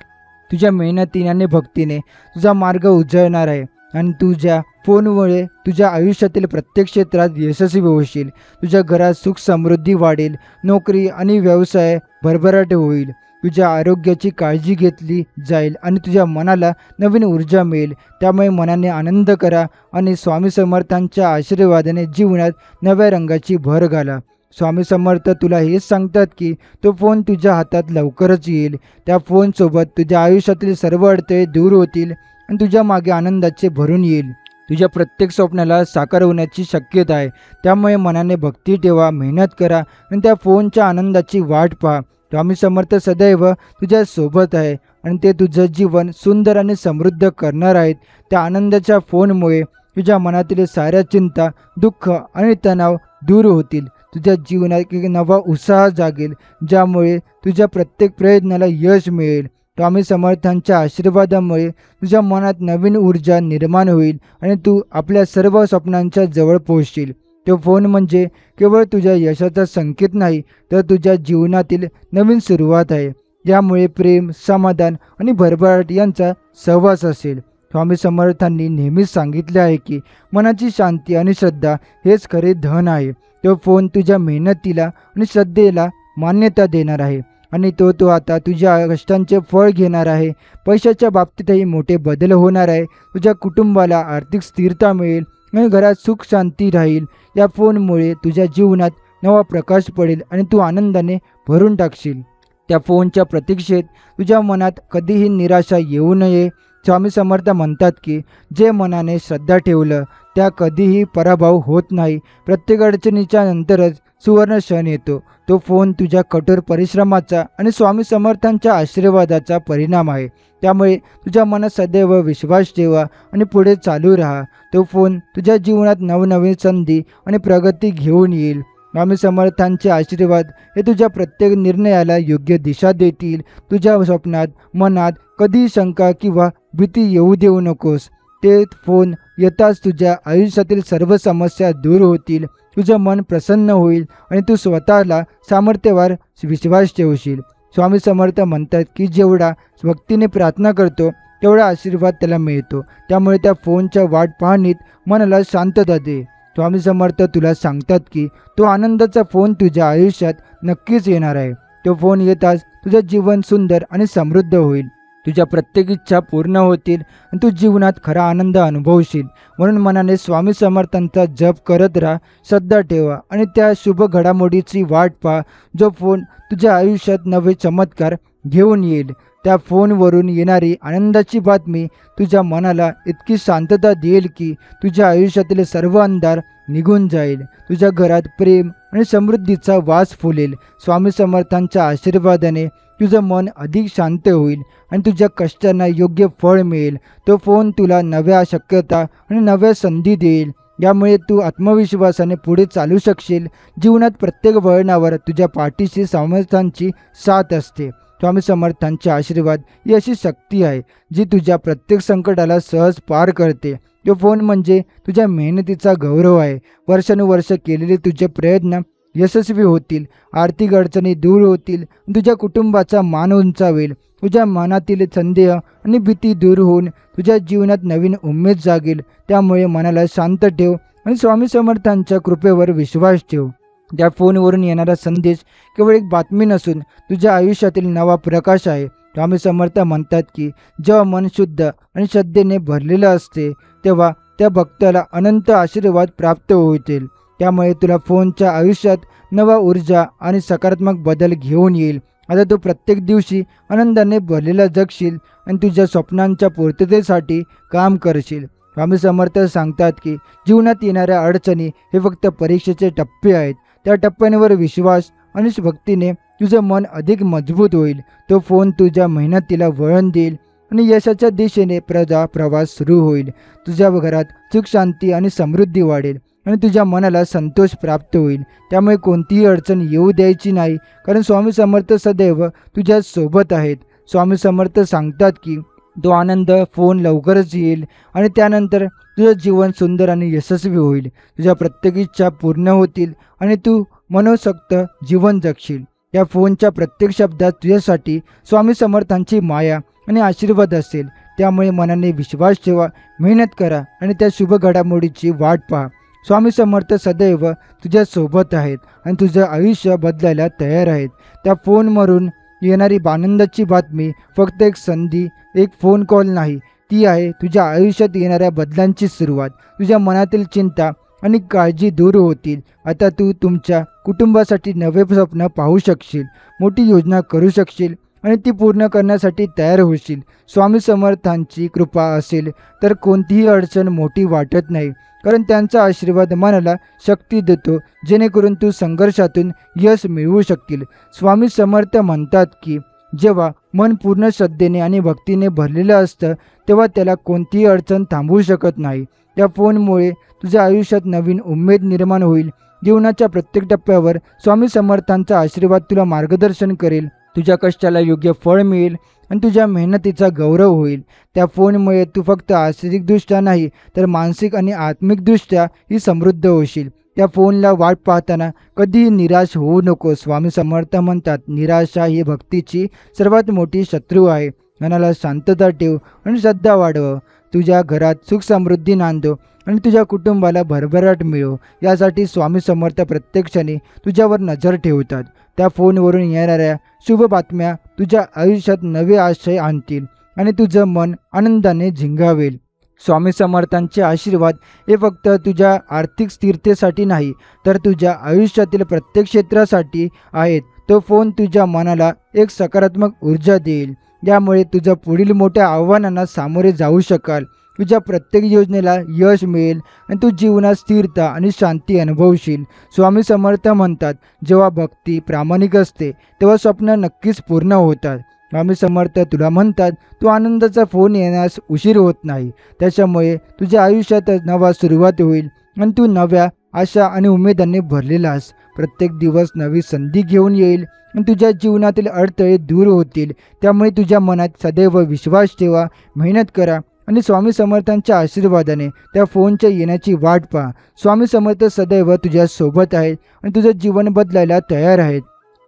[SPEAKER 1] तुझ्या मेहनतीने आणि भक्तीने तुझा मार्ग उजळणार आहे आणि तुझ्या फोनमुळे तुझ्या आयुष्यातील प्रत्येक क्षेत्रात यशस्वी होशील. तुझ्या घरात सुख समृद्धी वाढेल, नोकरी आणि व्यवसाय भरभराट होईल. तुझ्या आरोग्याची काळजी घेतली जाईल आणि तुझ्या मनाला नवीन ऊर्जा मिळेल. त्यामुळे मनाने आनंद करा आणि स्वामी समर्थांच्या आशीर्वादाने जीवनात नव्या रंगाची भर घाला. स्वामी समर्थ तुला हेच सांगतात की तो फोन तुझ्या हातात लवकरच येईल. त्या फोनसोबत तुझ्या आयुष्यातील सर्व अडथळे दूर होतील आणि तुझ्या मागे आनंदाचे भरून येईल. तुझ्या प्रत्येक स्वप्नाला साकार होण्याची शक्यता आहे. त्यामुळे मनाने भक्ती ठेवा, मेहनत करा आणि त्या फोनच्या आनंदाची वाट पहा. स्वामी समर्थ सदैव तुझ्या सोबत आहे आणि ते तुझं जीवन सुंदर आणि समृद्ध करणार आहेत. त्या आनंदाच्या फोनमुळे तुझ्या मनातील साऱ्या चिंता, दुःख आणि तणाव दूर होतील. तुझ्या जीवनात एक नवा उत्साह जागेल, ज्यामुळे तुझ्या प्रत्येक प्रयत्नाला यश मिळेल. स्वामी समर्थांच्या आशीर्वादामुळे तुझ्या मनात नवीन ऊर्जा निर्माण होईल आणि तू आपल्या सर्व स्वप्नांच्या जवळ पोहोचशील. तो फोन म्हणजे केवळ तुझ्या यशाचा संकेत नाही, तर तुझ्या जीवनातील नवीन सुरुवात आहे, ज्यामुळे प्रेम, समाधान आणि भरभराट यांचा सहवास असेल. स्वामी समर्थांनी नेहमीच सांगितले आहे की मनाची शांती आणि श्रद्धा हेच खरे धन आहे. तो फोन तुझ्या मेहनतीला आणि श्रद्धेला मान्यता देणार आहे आणि तो आता तुझ्या कष्टांचे फळ घेणार आहे. पैशाच्या बाबतीतही मोठे बदल होणार आहे. तुझ्या कुटुंबाला आर्थिक स्थिरता मिळेल आणि घरात सुख शांती राहील. या फोनमुळे तुझ्या जीवनात नवा प्रकाश पडेल आणि तू आनंदाने भरून टाकशील. त्या फोनच्या प्रतीक्षेत तुझ्या मनात कधीही निराशा येऊ नये. स्वामी समर्थ म्हणतात की जे मनाने श्रद्धा ठेवलं त्या कधीही पराभव होत नाही. प्रत्येक अडचणीच्या नंतरच सुवर्ण क्षण येतो. तो फोन तुझ्या कठोर परिश्रमाचा आणि स्वामी समर्थांच्या आशीर्वादाचा परिणाम आहे. त्यामुळे तुझ्या मनात सदैव विश्वास ठेवा आणि पुढे चालू राहा. तो फोन तुझ्या जीवनात नवनवीन संधी आणि प्रगती घेऊन येईल. स्वामी समर्थांचे आशीर्वाद हे तुझ्या प्रत्येक निर्णयाला योग्य दिशा देतील. तुझ्या स्वप्नात, मनात कधी शंका किंवा भीती येऊ देऊ नकोस. ते फोन येताच तुझ्या आयुष्यातील सर्व समस्या दूर होतील. तुझं मन प्रसन्न होईल आणि तू स्वतःला सामर्थ्यावर विश्वास ठेवशील. स्वामी समर्थ म्हणतात की जेवढा भक्तीने प्रार्थना करतो तेवढा आशीर्वाद त्याला मिळतो. त्यामुळे त्या फोनच्या वाट पाहणीत मनाला शांतता दे. स्वामी समर्थ तुला सांगतात की तो आनंदाचा फोन तुझ्या आयुष्यात नक्कीच येणार आहे. तो फोन येताच तुझं जीवन सुंदर आणि समृद्ध होईल. तुझ्या प्रत्येक इच्छा पूर्ण होतील आणि तू जीवनात खरा आनंद अनुभवशील. म्हणून मनाने स्वामी समर्थांचा जप करत राहा, श्रद्धा ठेवा आणि त्या शुभ घडामोडीची वाट पहा. जो फोन तुझ्या आयुष्यात नवे चमत्कार घेऊन येईल. त्या फोनवरून येणारी आनंदाची बातमी तुझ्या मनाला इतकी शांतता देईल की तुझ्या आयुष्यातील सर्व अंधार निघून जाईल. तुझ्या घरात प्रेम आणि समृद्धीचा वास फुलेल. स्वामी समर्थांच्या आशीर्वादाने तुझं मन अधिक शांत होईल आणि तुझ्या कष्टांना योग्य फळ मिळेल. तो फोन तुला नव्या शक्यता आणि नव्या संधी देईल. यामुळे तू आत्मविश्वासाने पुढे चालू शकशील. जीवनात प्रत्येक वळणावर तुझ्या पाठीशी समर्थांची साथ असते. स्वामी समर्थांचे आशीर्वाद ही अशी शक्ती आहे जी तुझ्या प्रत्येक संकटाला सहज पार करते. तो फोन म्हणजे तुझ्या मेहनतीचा गौरव आहे. वर्षानुवर्ष केलेले तुझे प्रयत्न यशस्वी होतील. आर्थिक अडचणी दूर होतील. तुझ्या कुटुंबाचा मान उंचावेल. तुझ्या मनातील संदेह आणि भीती दूर होऊन तुझ्या जीवनात नवीन उमेद जागेल. त्यामुळे मनाला शांत ठेव आणि स्वामी समर्थांच्या कृपेवर विश्वास ठेव. त्या फोनवरून येणारा संदेश केवळ एक बातमी नसून तुझ्या आयुष्यातील नवा प्रकाश आहे. स्वामी समर्थ म्हणतात की जेव्हा मन शुद्ध आणि श्रद्धेने भरलेलं असते तेव्हा त्या भक्ताला अनंत आशीर्वाद प्राप्त होतील. त्यामुळे तुला फोनच्या आयुष्यात नवा ऊर्जा आणि सकारात्मक बदल घेऊन येईल. आता तू प्रत्येक दिवशी आनंदाने भरलेला जगशील आणि तुझ्या स्वप्नांच्या पूर्ततेसाठी काम करशील. स्वामी समर्थ सांगतात की जीवनात येणाऱ्या अडचणी हे फक्त परीक्षेचे टप्पे आहेत. त्या टप्प्यांवर विश्वास आणि भक्तीने तुझं मन अधिक मजबूत होईल. तो फोन तुझ्या मेहनतीला वळण देईल आणि यशाच्या दिशेने प्रवास सुरू होईल. तुझ्या घरात सुख, शांती आणि समृद्धी वाढेल आणि तुझ्या मनाला संतोष प्राप्त होईल. त्यामुळे कोणतीही अडचण येऊ द्यायची नाही, कारण स्वामी समर्थ सदैव तुझ्या सोबत आहेत. स्वामी समर्थ सांगतात की तो आनंद फोन लवकरच येईल आणि त्यानंतर तुझं जीवन सुंदर आणि यशस्वी होईल. तुझ्या प्रत्येक इच्छा पूर्ण होतील आणि तू मनोसक्त जीवन जगशील. या फोनच्या प्रत्येक शब्दात तुझ्यासाठी स्वामी समर्थांची माया आणि आशीर्वाद असेल. त्यामुळे मनाने विश्वास ठेवा, मेहनत करा आणि त्या शुभ घडामोडीची वाट पहा. स्वामी समर्थ सदैव तुझ्या सोबत आहेत आणि तुझं आयुष्य बदलायला तयार आहेत. त्या फोनवरून येणारी आनंदाची बातमी फक्त एक संधी, एक फोन कॉल नाही, ती आहे तुझ्या आयुष्यात येणाऱ्या बदलांची सुरुवात. तुझ्या मनातील चिंता आणि काळजी दूर होतील. आता तू तुमच्या कुटुंबासाठी नवे स्वप्न पाहू शकशील, मोठी योजना करू शकशील आणि ती पूर्ण करण्यासाठी तयार होशील. स्वामी समर्थांची कृपा असेल तर कोणतीही अडचण मोठी वाटत नाही, कारण त्यांचा आशीर्वाद मनाला शक्ती देतो, जेणेकरून तू संघर्षातून यश मिळवू शकतील. स्वामी समर्थ म्हणतात की जेव्हा मन पूर्ण श्रद्धेने आणि भक्तीने भरलेलं असतं, तेव्हा त्याला कोणतीही अडचण थांबवू शकत नाही. त्या फोनमुळे तुझ्या आयुष्यात नवीन उमेद निर्माण होईल. जीवनाच्या प्रत्येक टप्प्यावर स्वामी समर्थांचा आशीर्वाद तुला मार्गदर्शन करेल. तुझ्या कष्टाला योग्य फळ मिळेल आणि तुझ्या मेहनतीचा गौरव होईल. त्या फोनमुळे तू फक्त आर्थिकदृष्ट्या नाही, तर मानसिक आणि आत्मिकदृष्ट्या ही समृद्ध होशील. त्या फोनला वाट पाहताना कधीही निराश होऊ नको. स्वामी समर्थ म्हणतात, निराशा ही भक्तीची सर्वात मोठी शत्रू आहे. मनाला शांतता ठेव आणि श्रद्धा वाढव. तुझ्या घरात सुख समृद्धी नांदो आणि तुझ्या कुटुंबाला भरभराट मिळो. यासाठी स्वामी समर्थ प्रत्येक क्षणी तुझ्यावर नजर ठेवतात. त्या फोनवरून येणाऱ्या शुभ बातम्या तुझ्या आयुष्यात नवे आशय आणतील आणि तुझं मन आनंदाने झिंगावेल. स्वामी समर्थांचे आशीर्वाद हे फक्त तुझ्या आर्थिक स्थिरतेसाठी नाही, तर तुझ्या आयुष्यातील प्रत्येक क्षेत्रासाठी आहेत. तो फोन तुझ्या मनाला एक सकारात्मक ऊर्जा देईल, यामुळे तुझ्या पुढील मोठ्या आव्हानांना सामोरे जाऊ शकाल. तुझ्या प्रत्येक योजनेला यश मिळेल आणि तू जीवनात स्थिरता आणि शांती अनुभवशील. स्वामी समर्थ म्हणतात, जेव्हा भक्ती प्रामाणिक असते तेव्हा स्वप्न नक्कीच पूर्ण होतात. स्वामी समर्थ तुला म्हणतात, तू आनंदाचा फोन येण्यास उशीर होत नाही. त्याच्यामुळे तुझ्या आयुष्यात नवा सुरुवात होईल आणि तू नव्या आशा आणि उमेदांनी भरलेलास. प्रत्येक दिवस नवी संधी घेऊन येईल आणि तुझ्या जीवनातील अडथळे दूर होतील. त्यामुळे तुझ्या मनात सदैव विश्वास ठेवा, मेहनत करा आणि स्वामी समर्थांच्या आशीर्वादाने त्या फोनच्या येण्याची वाट पहा. स्वामी समर्थ सदैव तुझ्या सोबत आहेत आणि तुझं जीवन बदलायला तयार आहेत.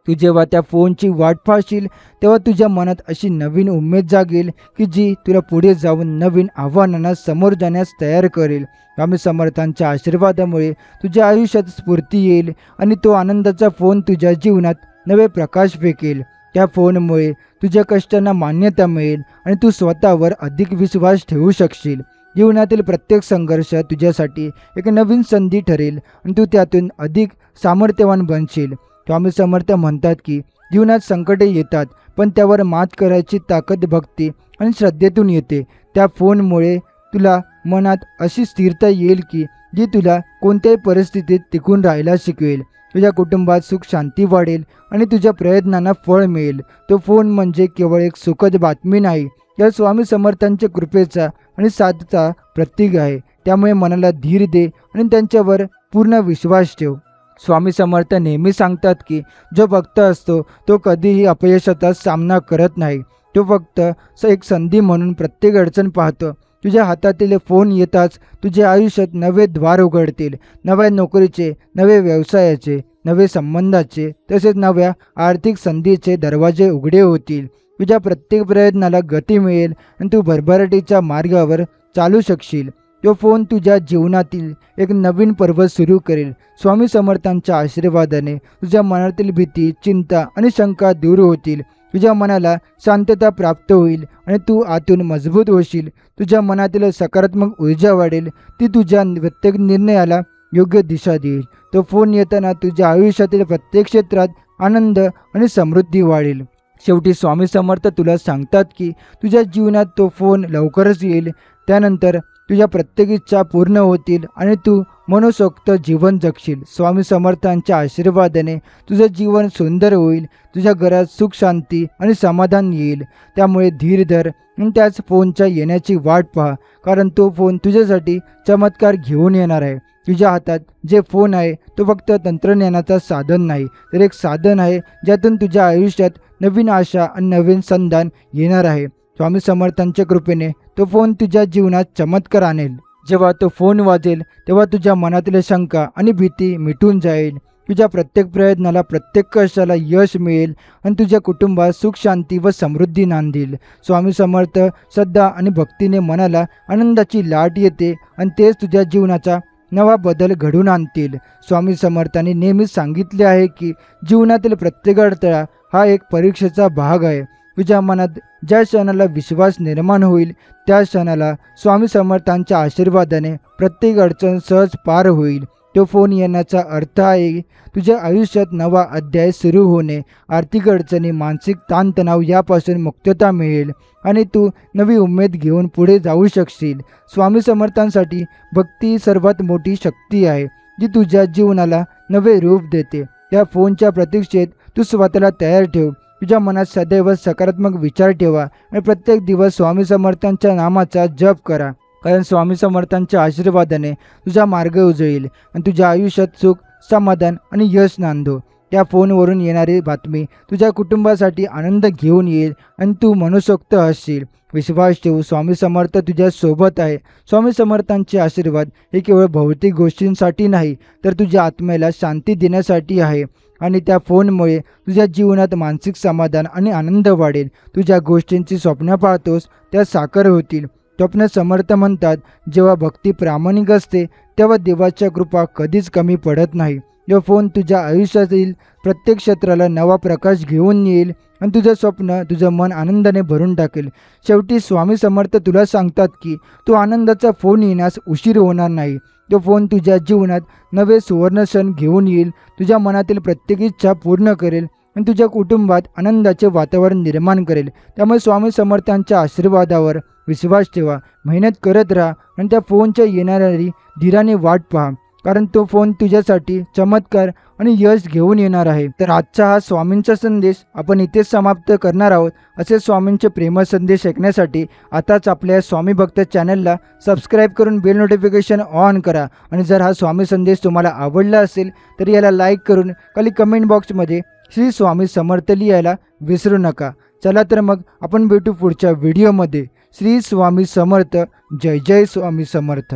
[SPEAKER 1] तू जेव्हा त्या फोनची वाट पाहशील तेव्हा तुझ्या मनात अशी नवीन उमेद जागेल की जी तुला पुढे जाऊन नवीन आव्हानांना समोर जाण्यास तयार करेल. स्वामी समर्थांच्या आशीर्वादामुळे तुझ्या आयुष्यात स्फूर्ती येईल आणि तो आनंदाचा फोन तुझ्या जीवनात नवे प्रकाश फेकेल. त्या फोनमुळे तुझ्या कष्टांना मान्यता मिळेल आणि तू स्वतःवर अधिक विश्वास ठेवू शकशील. जीवनातील प्रत्येक संघर्ष तुझ्यासाठी एक नवीन संधी ठरेल आणि तू त्यातून अधिक सामर्थ्यवान बनशील. स्वामी समर्थ म्हणतात की जीवनात संकटे येतात, पण त्यावर मात करायची ताकद भक्ती आणि श्रद्धेतून येते. त्या फोनमुळे तुला मनात अशी स्थिरता येईल की जी तुला कोणत्याही परिस्थितीत टिकून राहायला शिकवेल. तुझ्या कुटुंबात सुख शांती वाढेल आणि तुझ्या प्रयत्नांना फळ मिळेल. तो फोन म्हणजे केवळ एक सुखद बातमी नाही, तर स्वामी समर्थांच्या कृपेचा आणि साथचा प्रतीक आहे. त्यामुळे मनाला धीर दे आणि त्यांच्यावर पूर्ण विश्वास ठेव. स्वामी समर्थ नेहमी सांगतात की जो भक्त असतो तो कधीही अपयशाचा सामना करत नाही. तो फक्त एक संधी म्हणून प्रत्येक अडचण पाहतो. तुझ्या हातातील फोन येताच तुझ्या आयुष्यात नवे द्वार उघडतील. नव्या नोकरीचे, नवे व्यवसायाचे, नवे संबंधाचे, तसेच नव्या आर्थिक संधीचे दरवाजे उघडे होतील. तुझ्या प्रत्येक प्रयत्नाला गती मिळेल आणि तू भरभराटीच्या मार्गावर चालू शकशील. तो फोन तुझ्या जीवनातील एक नवीन पर्व सुरू करेल. स्वामी समर्थांच्या आशीर्वादाने तुझ्या मनातील भीती, चिंता आणि शंका दूर होतील. तुझ्या मनाला शांतता प्राप्त होईल आणि तू आतून मजबूत होशील. तुझ्या मनातील सकारात्मक ऊर्जा वाढेल, ती तुझ्या प्रत्येक निर्णयाला योग्य दिशा देईल. तो फोन येताना तुझ्या आयुष्यातील प्रत्येक क्षेत्रात आनंद आणि समृद्धी वाढेल. शेवटी स्वामी समर्थ तुला सांगतात की तुझ्या जीवनात तो फोन लवकरच येईल. त्यानंतर तुझ्या प्रत्येक इच्छा पूर्ण होतील आणि तू मनोसोक्त जीवन जगशील. स्वामी समर्थांच्या आशीर्वादाने तुझं जीवन सुंदर होईल. तुझ्या घरात सुख शांती आणि समाधान येईल. त्यामुळे धीर धर आणि त्याच फोनच्या येण्याची वाट पहा, कारण तो फोन तुझ्यासाठी चमत्कार घेऊन येणार आहे. तुझ्या हातात जे फोन आहे तो फक्त तंत्रज्ञानाचा साधन नाही, तर एक साधन आहे ज्यातून तुझ्या आयुष्यात नवीन आशा आणि नवीन संधान येणार आहे. स्वामी समर्थांच्या कृपेने तो फोन तुझ्या जीवनात चमत्कार आणेल. जेव्हा तो फोन वाजेल तेव्हा तुझ्या मनातील शंका आणि भीती मिटून जाईल. तुझ्या प्रत्येक प्रयत्नाला, प्रत्येक कष्टाला यश मिळेल आणि तुझ्या कुटुंबात सुख शांती व समृद्धी नांदेल. स्वामी समर्थ श्रद्धा आणि भक्तीने मनाला आनंदाची लाट येते आणि तेच तुझ्या जीवनाचा नवा बदल घडून आणतील. स्वामी समर्थांनी नेहमीच सांगितले आहे की जीवनातील प्रत्येक अडथळा हा एक परीक्षेचा भाग आहे. तुझ्या मनात ज्या क्षणाला विश्वास निर्माण होईल त्या क्षणाला स्वामी समर्थांच्या आशीर्वादाने प्रत्येक अडचण सहज पार होईल. तो फोन येण्याचा अर्थ आहे तुझ्या आयुष्यात नवा अध्याय सुरू होणे. आर्थिक अडचणी, मानसिक ताणतणाव यापासून मुक्तता मिळेल आणि तू नवी उमेद घेऊन पुढे जाऊ शकशील. स्वामी समर्थांसाठी भक्ती सर्वात मोठी शक्ती आहे जी तुझ्या जीवनाला नवे रूप देते. त्या फोनच्या प्रतीक्षेत तू स्वतःला तयार ठेव. तुझ्या मनात सदैव सकारात्मक विचार ठेवा आणि प्रत्येक दिवस स्वामी समर्थांच्या नामाचा जप करा. कारण स्वामी समर्थांच्या आशीर्वादाने तुझा मार्ग उजळेल आणि तुझ्या आयुष्यात सुख, समाधान आणि यश नांदो. त्या फोनवरून येणारी बातमी तुझ्या कुटुंबासाठी आनंद घेऊन येईल आणि तू मनसोक्त असशील. विश्वास ठेव, स्वामी समर्थ तुझ्या सोबत आहे. स्वामी समर्थांचे आशीर्वाद हे केवळ भौतिक गोष्टींसाठी नाही तर तुझ्या आत्म्याला शांती देण्यासाठी आहे. आणि त्या फोनमुळे तुझ्या जीवनात मानसिक समाधान आणि आनंद वाढेल. तुझ्या गोष्टींची स्वप्न पाहतोस त्या साकार होतील. स्वप्न समर्थ म्हणतात, जेव्हा भक्ती प्रामाणिक असते तेव्हा देवाच्या कृपा कधीच कमी पडत नाही. जो फोन तुझ्या आयुष्यातील प्रत्येक क्षेत्राला नवा प्रकाश घेऊन येईल आणि तुझं स्वप्न, तुझं मन आनंदाने भरून टाकेल. शेवटी स्वामी समर्थ तुला सांगतात की तो आनंदाचा फोन येण्यास उशीर होणार नाही. तो फोन तुझ्या जीवनात नवे सुवर्ण क्षण घेऊन येईल, तुझ्या मनातील प्रत्येक इच्छा पूर्ण करेल आणि तुझ्या कुटुंबात आनंदाचे वातावरण निर्माण करेल. त्यामुळे स्वामी समर्थांच्या आशीर्वादावर विश्वास ठेवा, मेहनत करत राहा आणि त्या फोनच्या येणारी धीराने वाट पहा. कारण तो फोन तुझ्यासाठी चमत्कार आणि यश घेऊन येणार आहे. तर आजचा हा स्वामींचा संदेश आपण इथेच समाप्त करणार आहोत. असे स्वामींचे प्रेम संदेश ऐकण्यासाठी आताच आपल्या स्वामी भक्त चॅनलला सबस्क्राईब करून बेल नोटिफिकेशन ऑन करा. आणि जर हा स्वामी संदेश तुम्हाला आवडला असेल तर याला लाईक करून खाली कमेंट बॉक्समध्ये श्री स्वामी समर्थ लिहायला विसरू नका. चला तर मग आपण भेटू पुढच्या व्हिडिओमध्ये. श्री स्वामी समर्थ. जय जय स्वामी समर्थ.